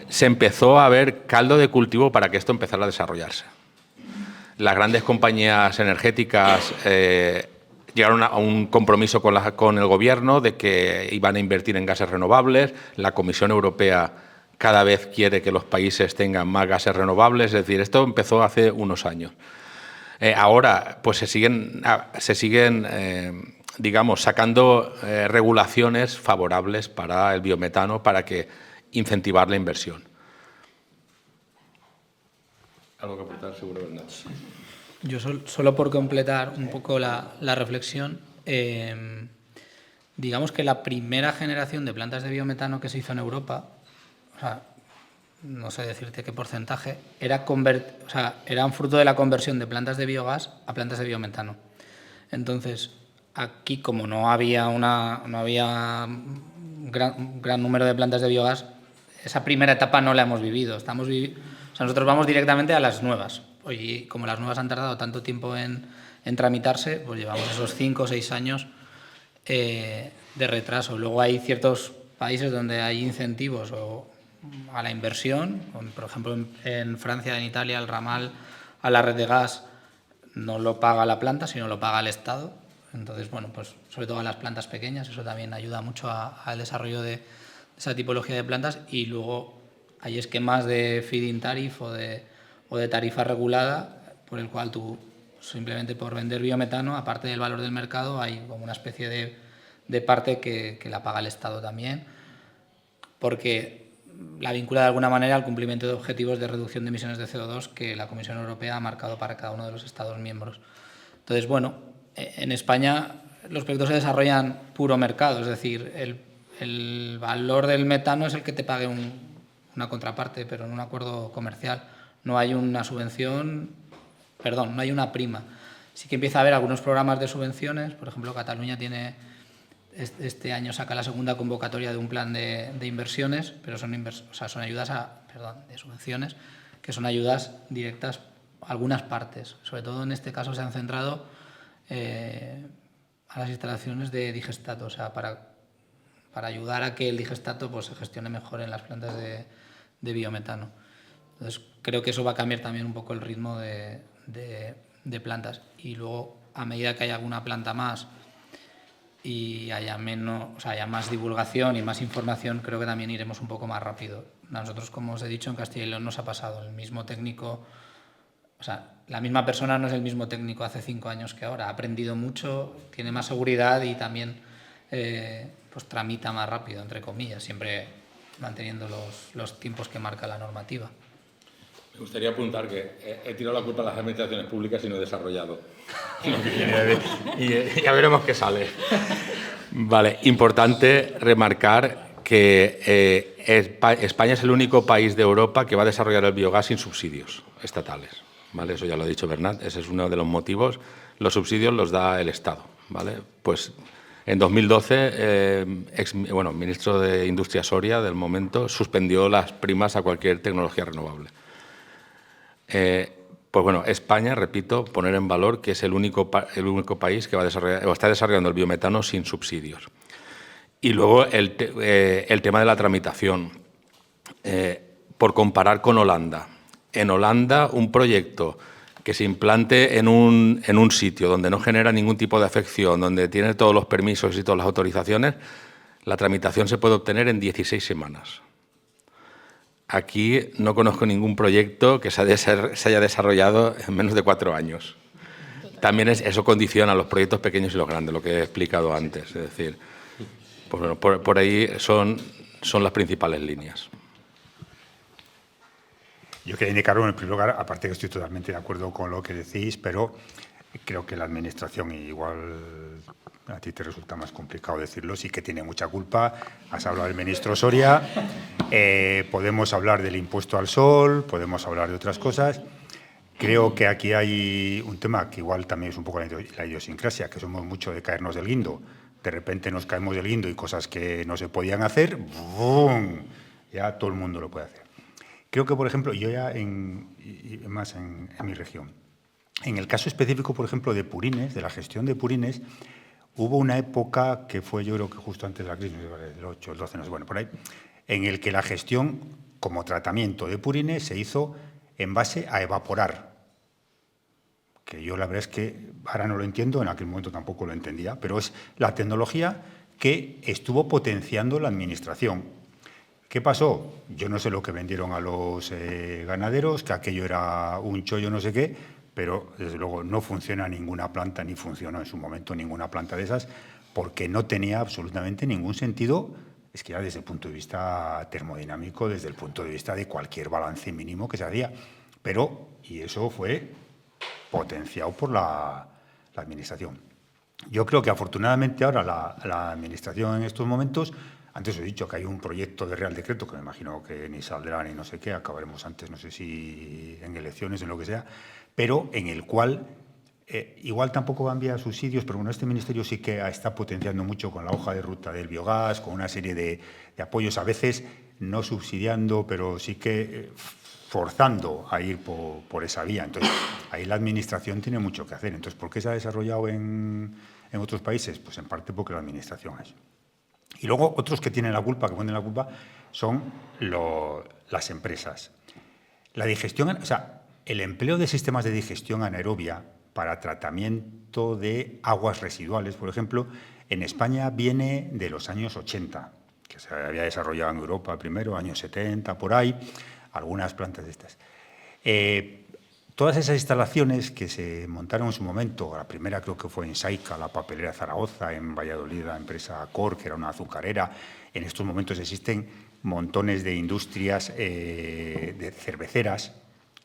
se empezó a ver caldo de cultivo para que esto empezara a desarrollarse. Las grandes compañías energéticas llegaron a un compromiso con el Gobierno de que iban a invertir en gases renovables. La Comisión Europea cada vez quiere que los países tengan más gases renovables. Es decir, esto empezó hace unos años. Ahora, pues se siguen digamos, sacando regulaciones favorables para el biometano para que incentivar la inversión. ¿Algo que aportar, seguro, Bernat? Yo solo por completar un poco la reflexión, digamos que la primera generación de plantas de biometano que se hizo en Europa, o sea, no sé decirte qué porcentaje, eran fruto de la conversión de plantas de biogás a plantas de biometano. Entonces, aquí como no había un gran número de plantas de biogás, esa primera etapa no la hemos vivido. Nosotros vamos directamente a las nuevas. Y como las nuevas han tardado tanto tiempo en tramitarse, pues llevamos esos 5 o 6 años de retraso. Luego hay ciertos países donde hay incentivos a la inversión, por ejemplo en Francia, en Italia, el ramal a la red de gas no lo paga la planta, sino lo paga el Estado. Entonces, bueno, pues sobre todo en las plantas pequeñas, eso también ayuda mucho al desarrollo de esa tipología de plantas. Y luego hay esquemas de feed-in tariff o de tarifa regulada, por el cual tú, simplemente por vender biometano, aparte del valor del mercado, hay como una especie de parte que la paga el Estado también, porque la vincula de alguna manera al cumplimiento de objetivos de reducción de emisiones de CO2 que la Comisión Europea ha marcado para cada uno de los Estados miembros. Entonces, bueno, en España los proyectos se desarrollan puro mercado, es decir, el valor del metano es el que te pague una contraparte, pero en un acuerdo comercial. No hay una subvención, no hay una prima. Sí que empieza a haber algunos programas de subvenciones, por ejemplo, Cataluña tiene, este año saca la segunda convocatoria de un plan de inversiones, pero son ayudas de subvenciones, que son ayudas directas a algunas partes. Sobre todo en este caso se han centrado a las instalaciones de digestato, o sea, para ayudar a que el digestato pues, se gestione mejor en las plantas de biometano. Entonces, creo que eso va a cambiar también un poco el ritmo de plantas. Y luego, a medida que haya alguna planta más y haya más divulgación y más información, creo que también iremos un poco más rápido. A nosotros, como os he dicho, en Castilla y León nos ha pasado. El mismo técnico, la misma persona no es el mismo técnico hace 5 años que ahora. Ha aprendido mucho, tiene más seguridad y también pues tramita más rápido, entre comillas, siempre manteniendo los tiempos que marca la normativa. Me gustaría apuntar que he tirado la culpa a las administraciones públicas y no he desarrollado. y ya veremos qué sale. Vale, importante remarcar que España es el único país de Europa que va a desarrollar el biogás sin subsidios estatales. ¿Vale? Eso ya lo ha dicho Bernat, ese es uno de los motivos. Los subsidios los da el Estado. ¿Vale? Pues en 2012, ministro de Industria Soria, del momento, suspendió las primas a cualquier tecnología renovable. Pues bueno, España, repito, poner en valor que es el único país que va a desarrollar, o está desarrollando el biometano sin subsidios. Y luego el tema de la tramitación. Por comparar con Holanda. En Holanda, un proyecto que se implante en un sitio donde no genera ningún tipo de afección, donde tiene todos los permisos y todas las autorizaciones, la tramitación se puede obtener en 16 semanas. Aquí no conozco ningún proyecto que se haya desarrollado en menos de 4 años. También eso condiciona a los proyectos pequeños y los grandes, lo que he explicado antes. Es decir, pues bueno, por ahí son las principales líneas. Yo quería indicarlo en primer lugar, aparte que estoy totalmente de acuerdo con lo que decís, pero creo que la Administración, igual a ti te resulta más complicado decirlo, sí que tiene mucha culpa. Has hablado del ministro Soria, podemos hablar del impuesto al sol, podemos hablar de otras cosas. Creo que aquí hay un tema que igual también es un poco la idiosincrasia, que somos mucho de caernos del guindo. De repente nos caemos del guindo y cosas que no se podían hacer, ¡bum!, ya todo el mundo lo puede hacer. Creo que, por ejemplo, yo ya más en mi región, en el caso específico, por ejemplo, de purines, de la gestión de purines, hubo una época que fue, yo creo que justo antes de la crisis, el 8, el 12, no sé, bueno, por ahí, en el que la gestión como tratamiento de purines se hizo en base a evaporar. Que yo la verdad es que ahora no lo entiendo, en aquel momento tampoco lo entendía, pero es la tecnología que estuvo potenciando la Administración. ¿Qué pasó? Yo no sé lo que vendieron a los ganaderos, que aquello era un chollo no sé qué, pero desde luego no funciona ninguna planta, ni funcionó en su momento ninguna planta de esas, porque no tenía absolutamente ningún sentido, es que ya desde el punto de vista termodinámico, desde el punto de vista de cualquier balance mínimo que se hacía. Pero, y eso fue potenciado por la Administración. Yo creo que afortunadamente ahora la Administración en estos momentos, antes os he dicho que hay un proyecto de Real Decreto, que me imagino que ni saldrá ni no sé qué, acabaremos antes, no sé si en elecciones, en lo que sea, pero en el cual igual tampoco va a enviar subsidios, pero bueno, este ministerio sí que está potenciando mucho con la hoja de ruta del biogás, con una serie de apoyos, a veces no subsidiando, pero sí que forzando a ir por esa vía. Entonces, ahí la Administración tiene mucho que hacer. Entonces, ¿por qué se ha desarrollado en otros países? Pues en parte porque la Administración es. Y luego otros que tienen la culpa, que ponen la culpa, son las empresas. La digestión, o sea, el empleo de sistemas de digestión anaerobia para tratamiento de aguas residuales, por ejemplo, en España viene de los años 80, que se había desarrollado en Europa primero, años 70, por ahí, algunas plantas de estas. Todas esas instalaciones que se montaron en su momento, la primera creo que fue en Saica, la papelera Zaragoza, en Valladolid, la empresa Acor, que era una azucarera. En estos momentos existen montones de industrias de cerveceras.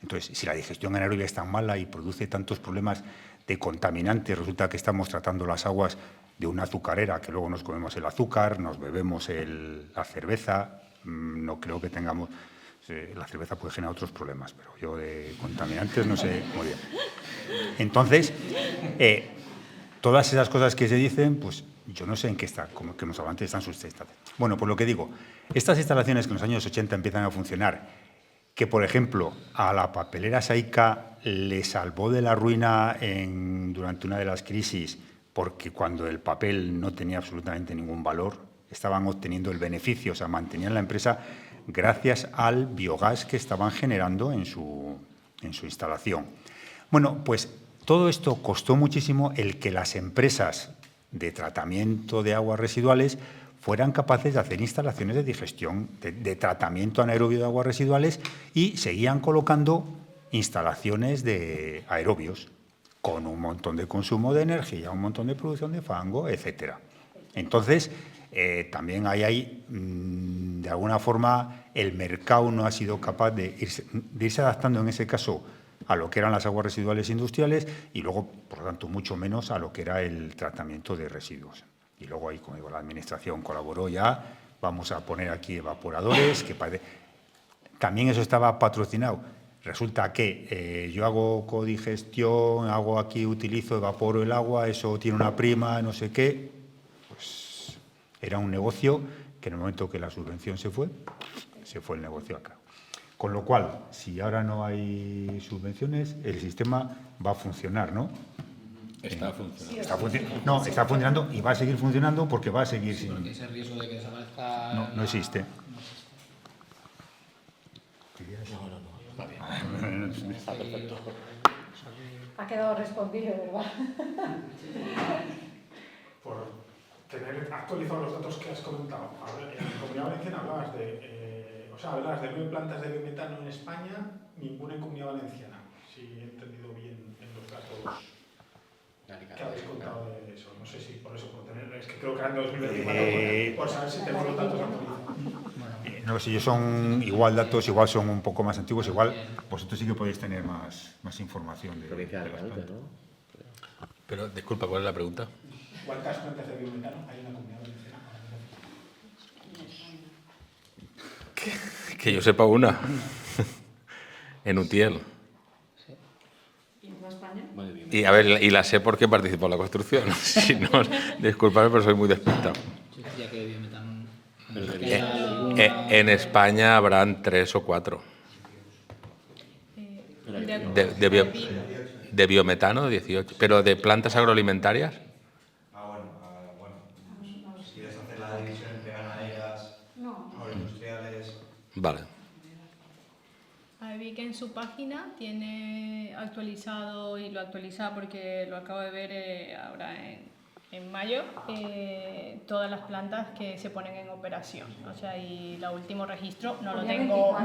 Entonces, si la digestión anaerobia es tan mala y produce tantos problemas de contaminantes, resulta que estamos tratando las aguas de una azucarera, que luego nos comemos el azúcar, nos bebemos la cerveza, no creo que tengamos... La cerveza puede generar otros problemas, pero yo de contaminantes no sé muy bien. Entonces, todas esas cosas que se dicen, pues yo no sé en qué está, como que nos avances están sustentadas. Bueno, pues lo que digo, estas instalaciones que en los años 80 empiezan a funcionar, que por ejemplo a la papelera Saica le salvó de la ruina durante una de las crisis, porque cuando el papel no tenía absolutamente ningún valor, estaban obteniendo el beneficio, o sea, mantenían la empresa gracias al biogás que estaban generando en su instalación. Bueno, pues todo esto costó muchísimo el que las empresas de tratamiento de aguas residuales fueran capaces de hacer instalaciones de digestión, de tratamiento anaerobio de aguas residuales, y seguían colocando instalaciones de aerobios con un montón de consumo de energía, un montón de producción de fango, etcétera. Entonces, también hay, de alguna forma, el mercado no ha sido capaz de irse adaptando en ese caso a lo que eran las aguas residuales industriales y luego, por lo tanto, mucho menos a lo que era el tratamiento de residuos. Y luego ahí, como digo, la Administración colaboró ya, vamos a poner aquí evaporadores, que también eso estaba patrocinado. Resulta que yo hago codigestión, utilizo, evaporo el agua, eso tiene una prima, no sé qué. Pues era un negocio que en el momento que la subvención se fue el negocio acá. Con lo cual, si ahora no hay subvenciones, el sistema va a funcionar, ¿no? Está funcionando. Está funcionando y va a seguir funcionando porque va a seguir sin... Porque ese riesgo de que desaparezca... No existe. Está perfecto. Ha quedado respondido, ¿verdad? Por tener actualizados los datos que has comentado. A ver, en la Comunidad Valenciana hablabas de 9 plantas de biometano en España, ninguna en Comunidad Valenciana, si he entendido bien en los datos que habéis contado de eso. No sé si por eso, es que creo que eran de 2024, por saber si tenemos los datos actualizados. No, si ellos son igual datos, igual son un poco más antiguos, igual vosotros sí que podéis tener más información de Provincia de las Alicante, plantas. ¿no? Pero, disculpa, ¿cuál es la pregunta? ¿Cuántas plantas de biometano hay en la Comunidad Valenciana? Que yo sepa una. En Utiel. ¿Y en toda España? Y a ver, y la sé porque participó en la construcción. Si no, disculpadme, pero soy muy despistado. Yo decía que biometano... En España habrán 3 o 4. De biometano, 18. ¿Pero de plantas agroalimentarias? Si quieres hacer la división entre ganaderas, agroindustriales... Vale. Vi que en su página tiene actualizado, y lo actualiza porque lo acabo de ver ahora en mayo, todas las plantas que se ponen en operación. O sea, y el último registro no lo tengo,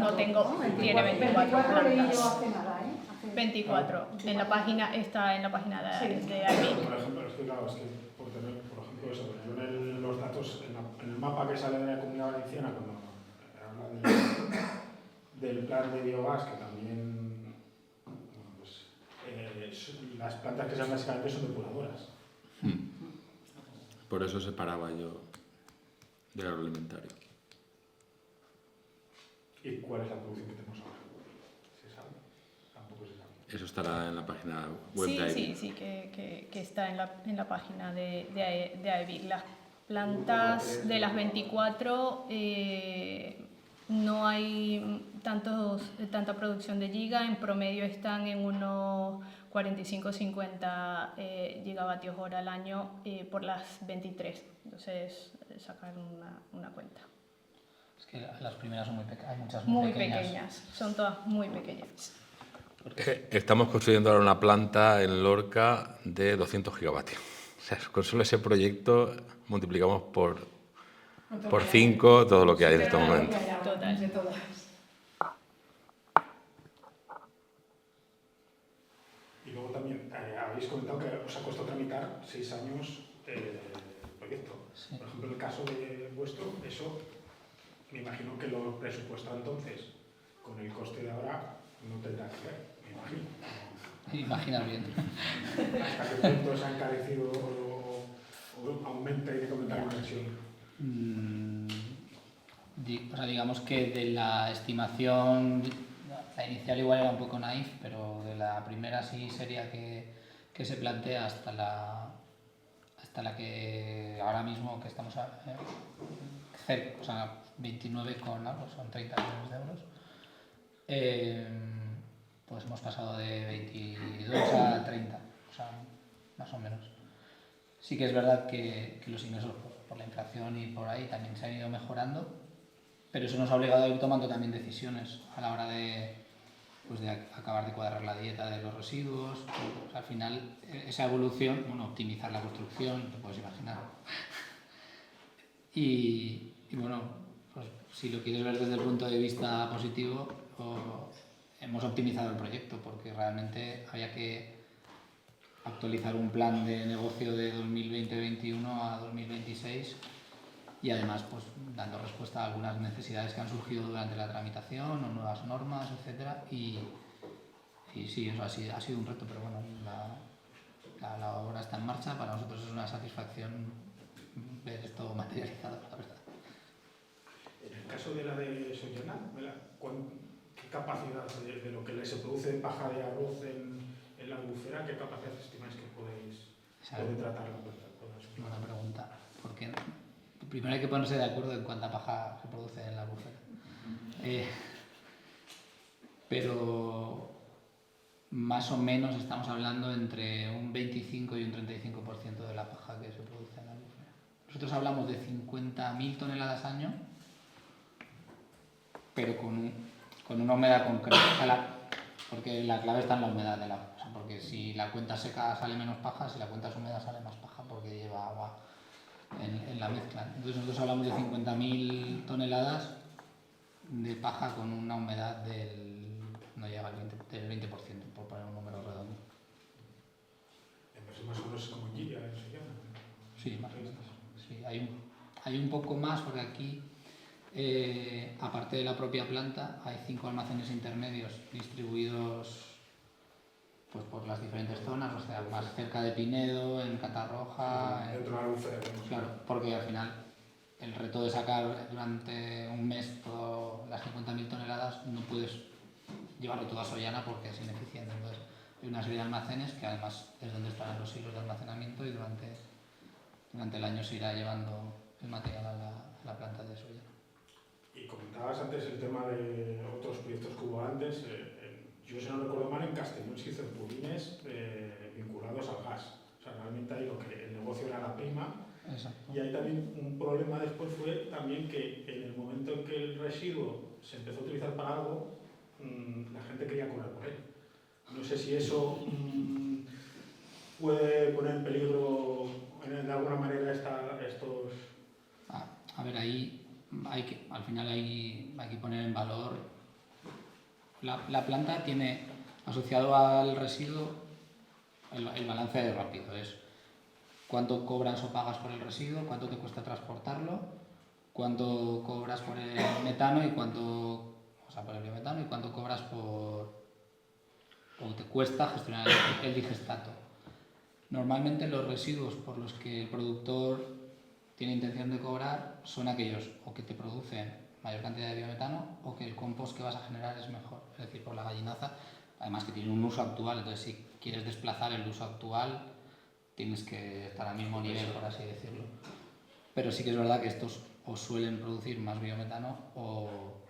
tiene 24 plantas. Hace nada, ¿eh? 24. En la página, está en la página de AEBIC. Por ejemplo, por tener, por ejemplo, eso, yo en los datos, en el mapa que sale de la Comunidad Valenciana, cuando habla del plan de biogás, que también, las plantas que sean básicamente son depuradoras. Por eso separaba yo del agroalimentario. ¿Y cuál es la producción que tenemos ahora? ¿Se sabe? Tampoco se sabe. Eso estará en la página web de AEBIC. Sí, que está en la página de AEBIC. Las plantas de las 24 no hay tanta producción de giga, en promedio están en unos 45-50 gigavatios hora al año por las 23. Entonces, sacar una cuenta. Es que las primeras son muy pequeñas, hay muchas muy pequeñas. Son todas muy pequeñas. Estamos construyendo ahora una planta en Lorca de 200 gigavatios. O sea, con solo ese proyecto multiplicamos por 5 todo lo que hay en este momento. Total. De todas. Y luego también habéis comentado que os ha costado tramitar 6 años el proyecto. Sí. Por ejemplo, en el caso de vuestro, eso me imagino que lo presupuestado entonces con el coste de ahora no tendrá que ver, me imagino. Imaginas bien. ¿Hasta qué punto se ha encarecido o aumenta y hay que comentar la inversión? O sea, digamos que de la estimación, la inicial igual era un poco naif, pero de la primera sí sería que se plantea hasta la que ahora mismo que estamos cerca, o sea, 29 con algo, son 30 millones de euros, pues hemos pasado de 22 a 30, o sea, más o menos. Sí que es verdad que los ingresos por la inflación y por ahí también se han ido mejorando, pero eso nos ha obligado a ir tomando también decisiones a la hora de acabar de cuadrar la dieta de los residuos. Pues, al final, esa evolución, bueno, optimizar la construcción, te puedes imaginar. Y bueno, pues si lo quieres ver desde el punto de vista positivo, hemos optimizado el proyecto porque realmente había que actualizar un plan de negocio de 2020-2021 a 2026 y además pues dando respuesta a algunas necesidades que han surgido durante la tramitación o nuevas normas, etcétera. Y sí, eso ha sido un reto, pero bueno, la obra está en marcha. Para nosotros es una satisfacción ver esto materializado, la verdad. En el caso de la de Sollana, ¿qué capacidad de lo que se produce de paja de arroz en la albufera, qué capacidad estimáis que puede tratar la planta? Buena pregunta, porque primero hay que ponerse de acuerdo en cuánta paja se produce en la albufera. Pero más o menos estamos hablando entre un 25 y un 35% de la paja que se produce en la albufera. Nosotros hablamos de 50.000 toneladas año, pero con una humedad concreta, porque la clave está en la humedad del agua. O sea, porque si la cuenta seca sale menos paja, si la cuenta es húmeda sale más paja porque lleva agua en la mezcla. Entonces nosotros hablamos de 50.000 toneladas de paja con una humedad no llega al 20%, por poner un número redondo. Más o menos como en Giria, en Sollana. Sí, más o menos. Sí, hay un poco más porque aquí, aparte de la propia planta, hay 5 almacenes intermedios distribuidos pues, por las diferentes zonas, o sea, más cerca de Pinedo, en Catarroja. Dentro de la albufera. Claro, porque al final el reto de sacar durante un mes todas las 50.000 toneladas no puedes llevarlo todo a Sollana porque es ineficiente. Entonces, hay una serie de almacenes que además es donde estarán los hilos de almacenamiento y durante el año se irá llevando el material a la planta de Sollana. Y comentabas antes el tema de otros proyectos que hubo antes. Yo, si no recuerdo mal, en Castellón se hizo purines vinculados al gas. O sea, realmente ahí el negocio era la prima. Exacto. Y ahí también un problema después fue también que en el momento en que el residuo se empezó a utilizar para algo, la gente quería cobrar por él. No sé si eso puede poner en peligro de alguna manera estos... A ver, ahí al final hay que poner en valor. La planta tiene asociado al residuo el balance de rápido. Es cuánto cobras o pagas por el residuo, cuánto te cuesta transportarlo, cuánto cobras por el metano y por el biometano y cuánto cobras o te cuesta gestionar el digestato. Normalmente los residuos por los que el productor tiene intención de cobrar son aquellos o que te producen mayor cantidad de biometano o que el compost que vas a generar es mejor, es decir, por la gallinaza, además que tiene un uso actual, entonces si quieres desplazar el uso actual tienes que estar al mismo nivel, por así decirlo. Pero sí que es verdad que estos o suelen producir más biometano o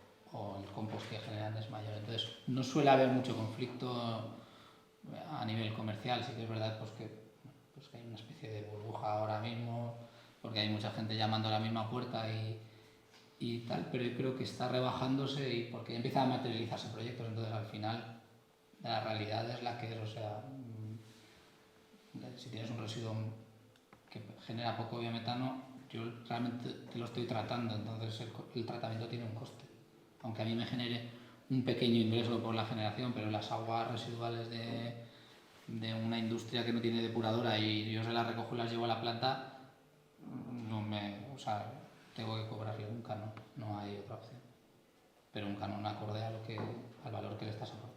el compost que generan es mayor. Entonces no suele haber mucho conflicto a nivel comercial. Sí que es verdad pues que hay una especie de burbuja ahora mismo porque hay mucha gente llamando a la misma puerta y tal, pero yo creo que está rebajándose y porque empieza a materializarse proyectos. Entonces al final la realidad es la que es, o sea, si tienes un residuo que genera poco biometano, yo realmente te lo estoy tratando, entonces el tratamiento tiene un coste. Aunque a mí me genere un pequeño ingreso por la generación, pero las aguas residuales de una industria que no tiene depuradora y yo se las recojo y las llevo a la planta, tengo que cobrarle un canon, no hay otra opción. Pero un canon acorde al valor que le estás aportando.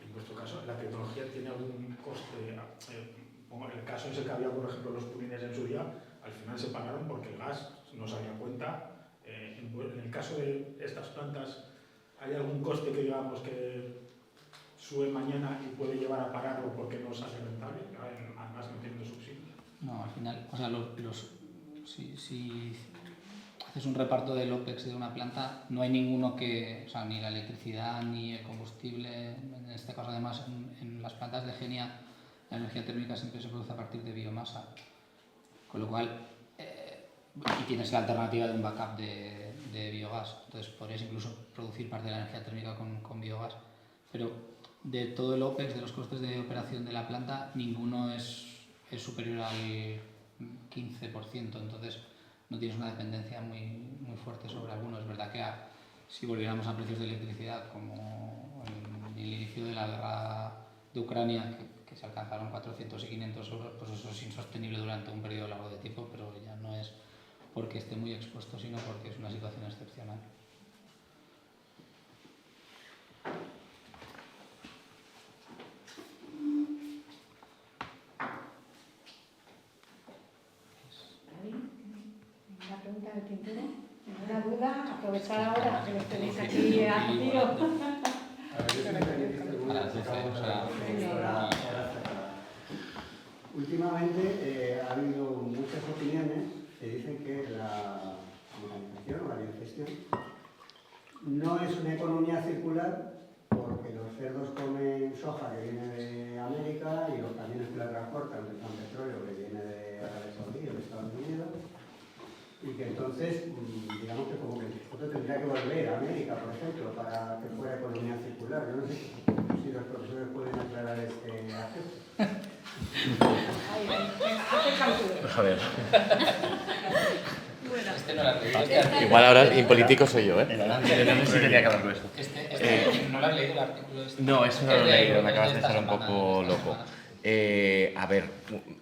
En vuestro caso, ¿la tecnología tiene algún coste? El caso ese que había, por ejemplo, los purines en su día, al final se pagaron porque el gas no se había cuenta En el caso de estas plantas, ¿hay algún coste que digamos que sube mañana y puede llevar a pararlo porque no sale rentable, además no teniendo subsidios? No, al final, o sea, si haces un reparto del OPEX de una planta, no hay ninguno que, o sea, ni la electricidad ni el combustible, en este caso además en las plantas de Genia, la energía térmica siempre se produce a partir de biomasa, con lo cual, y tienes la alternativa de un backup de biogás, entonces podrías incluso producir parte de la energía térmica con biogás, pero de todo el OPEX, de los costes de operación de la planta, ninguno es superior al 15%, entonces no tienes una dependencia muy fuerte sobre alguno. Es verdad que si volviéramos a precios de electricidad como en el inicio de la guerra de Ucrania, que se alcanzaron 400 y 500 euros, pues eso es insostenible durante un periodo largo de tiempo, pero ya no es porque esté muy expuesto, sino porque es una situación excepcional. ¿Una pregunta del tintero? ¿Ninguna duda? Aprovechar ahora que los tenéis aquí a tiro. Últimamente ha habido muchas opiniones que dicen que la organización o la biogestión no es una economía circular porque los cerdos comen soja que viene de América y los camiones que la transportan utilizan petróleo que viene de Arabia Saudí o de Estados Unidos, y que entonces, digamos que como que esto tendría que volver a América, por ejemplo, para que fuera economía circular. Yo no sé si los profesores pueden aclarar este aspecto. A ver. Igual ahora impolítico soy yo, ¿eh? No sé si tenía que hablar esto. ¿No lo has leído el artículo? No, eso no lo he leído, me acabas de dejar un poco loco. A ver,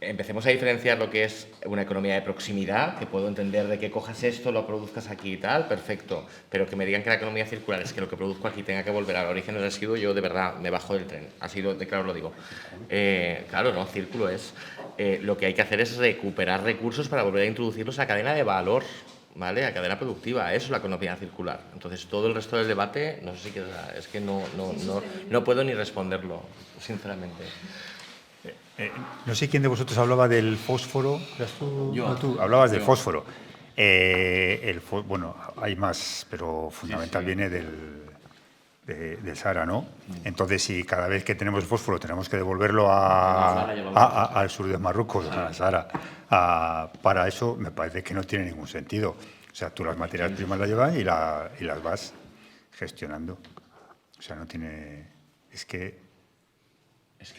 empecemos a diferenciar lo que es una economía de proximidad, que puedo entender de que cojas esto, lo produzcas aquí y tal, perfecto, pero que me digan que la economía circular es que lo que produzco aquí tenga que volver al origen del residuo, yo de verdad me bajo del tren, así de claro lo digo. Claro, no, círculo es, lo que hay que hacer es recuperar recursos para volver a introducirlos a cadena de valor, ¿vale? A cadena productiva, eso es la economía circular. Entonces, todo el resto del debate, no sé si es que no puedo ni responderlo, sinceramente. No sé quién de vosotros hablaba del fósforo. ¿Eras tú? Yo. No, tú hablabas del fósforo. Bueno, hay más, pero fundamental viene del Sahara, ¿no? Entonces, si cada vez que tenemos fósforo tenemos que devolverlo al sur de Marruecos, a Sahara, para eso me parece que no tiene ningún sentido. O sea, tú las materias primas las llevas y las vas gestionando. O sea, no tiene... Es que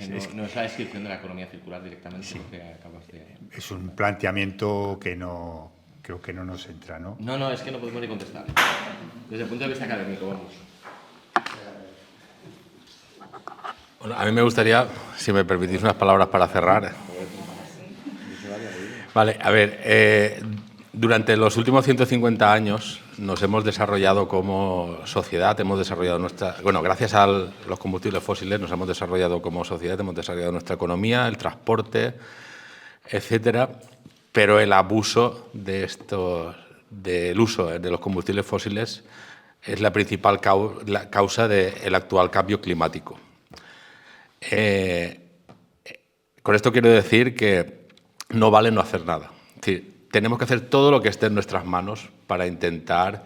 no es la descripción de la economía circular directamente, sí, lo que acabas de... Es un planteamiento que creo que no nos entra, ¿no? No, es que no podemos ni contestar. Desde el punto de vista académico, vamos. Bueno, a mí me gustaría, si me permitís unas palabras para cerrar. Vale, a ver, durante los últimos 150 años nos hemos desarrollado como sociedad, gracias a los combustibles fósiles nos hemos desarrollado como sociedad, hemos desarrollado nuestra economía, el transporte, etcétera, pero el abuso del uso de los combustibles fósiles es la principal causa del actual cambio climático. Con esto quiero decir que no vale no hacer nada. Es decir, tenemos que hacer todo lo que esté en nuestras manos para intentar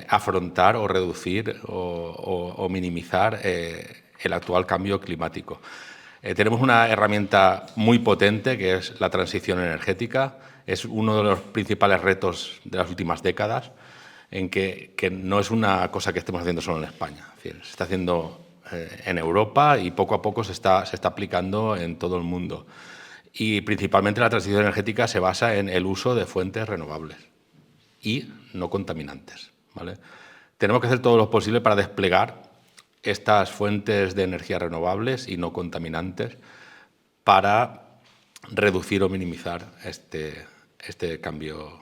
afrontar o reducir o minimizar el actual cambio climático. Tenemos una herramienta muy potente que es la transición energética. Es uno de los principales retos de las últimas décadas, en que no es una cosa que estemos haciendo solo en España. Es decir, se está haciendo en Europa y poco a poco se está aplicando en todo el mundo. Y principalmente la transición energética se basa en el uso de fuentes renovables y no contaminantes, ¿vale? Tenemos que hacer todo lo posible para desplegar estas fuentes de energía renovables y no contaminantes para reducir o minimizar este cambio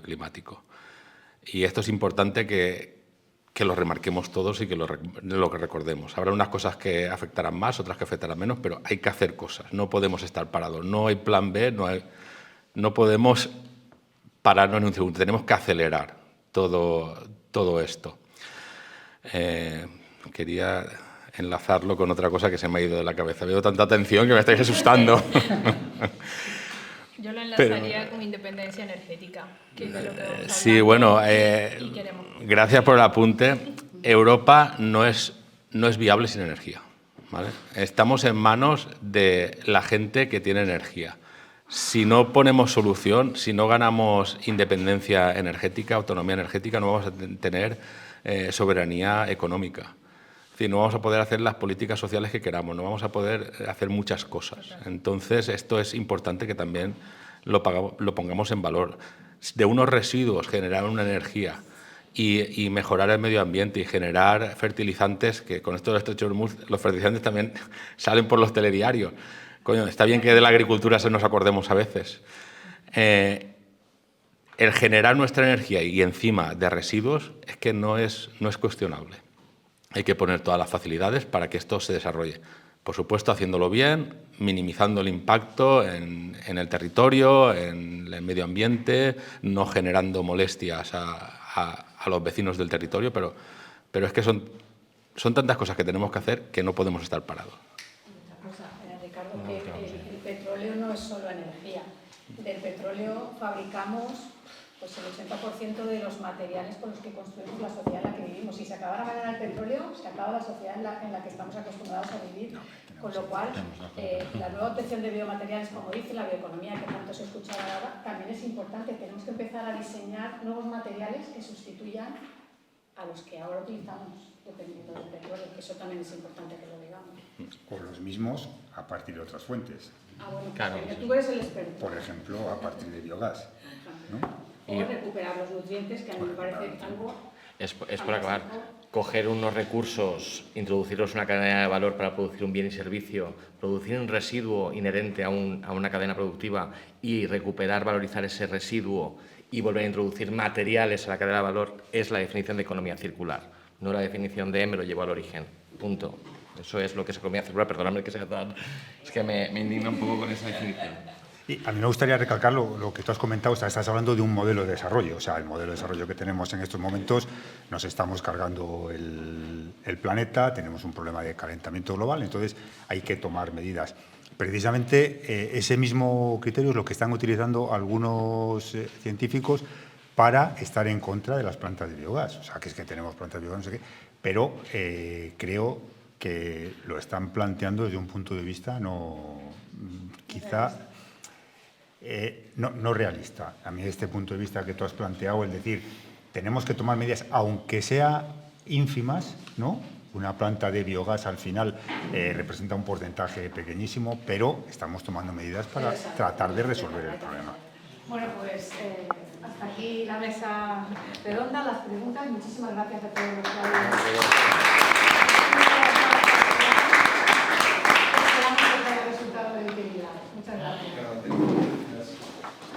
climático. Y esto es importante que lo remarquemos todos y que lo recordemos. Habrá unas cosas que afectarán más, otras que afectarán menos, pero hay que hacer cosas. No podemos estar parados. No hay plan B, no podemos pararnos ni un segundo, tenemos que acelerar todo esto. Quería enlazarlo con otra cosa que se me ha ido de la cabeza. Veo tanta atención que me estáis asustando. Yo lo enlazaría con independencia energética, que es de lo que vamos Sí, bueno, y queremos. gracias por el apunte. Europa no es viable sin energía, ¿vale? Estamos en manos de la gente que tiene energía. Si no ponemos solución, si no ganamos independencia energética, autonomía energética, no vamos a tener soberanía económica. Es decir, no vamos a poder hacer las políticas sociales que queramos, no vamos a poder hacer muchas cosas. Entonces, esto es importante que también lo pongamos en valor. De unos residuos generar una energía y mejorar el medio ambiente y generar fertilizantes, que con esto del estrecho de Hormuz, los fertilizantes también salen por los telediarios. Coño, está bien que de la agricultura se nos acordemos a veces. El generar nuestra energía y encima de residuos es que no es cuestionable. Hay que poner todas las facilidades para que esto se desarrolle. Por supuesto, haciéndolo bien, minimizando el impacto en el territorio, en el medio ambiente, no generando molestias a los vecinos del territorio, pero es que son tantas cosas que tenemos que hacer que no podemos estar parados. Otra cosa, Ricardo, que el petróleo no es solo energía. Del petróleo fabricamos pues el 80% de los materiales con los que construimos la sociedad en la que vivimos. Si se acabara mañana el petróleo, se acaba la sociedad en la que estamos acostumbrados a vivir. Con lo cual, la nueva obtención de biomateriales, como dice la bioeconomía, que tanto se escucha ahora, también es importante. Tenemos que empezar a diseñar nuevos materiales que sustituyan a los que ahora utilizamos, dependiendo del petróleo, que eso también es importante que lo digamos. O los mismos a partir de otras fuentes. Bueno, claro. Tú eres el experto. Por ejemplo, a partir de biogás, ¿no? O recuperar los nutrientes, que a mí me parece algo... Es por acabar. Coger unos recursos, introducirlos en una cadena de valor para producir un bien y servicio, producir un residuo inherente a una cadena productiva y recuperar, valorizar ese residuo y volver a introducir materiales a la cadena de valor es la definición de economía circular, no la definición de me lo llevo al origen. Punto. Eso es lo que es economía circular. Perdóname que sea tan... Es que me indigna un poco con esa definición. Y a mí me gustaría recalcar lo que tú has comentado. Estás hablando de un modelo de desarrollo. O sea, el modelo de desarrollo que tenemos en estos momentos, nos estamos cargando el planeta, tenemos un problema de calentamiento global, entonces hay que tomar medidas. Precisamente ese mismo criterio es lo que están utilizando algunos científicos para estar en contra de las plantas de biogás. O sea, que es que tenemos plantas de biogás, no sé qué, pero creo que lo están planteando desde un punto de vista quizá no realista. A mí este punto de vista que tú has planteado, es decir, tenemos que tomar medidas, aunque sea ínfimas, ¿no? Una planta de biogás al final representa un porcentaje pequeñísimo, pero estamos tomando medidas para tratar de resolver el problema. Bueno, pues hasta aquí la mesa redonda, las preguntas. Muchísimas gracias a todos los que habéis...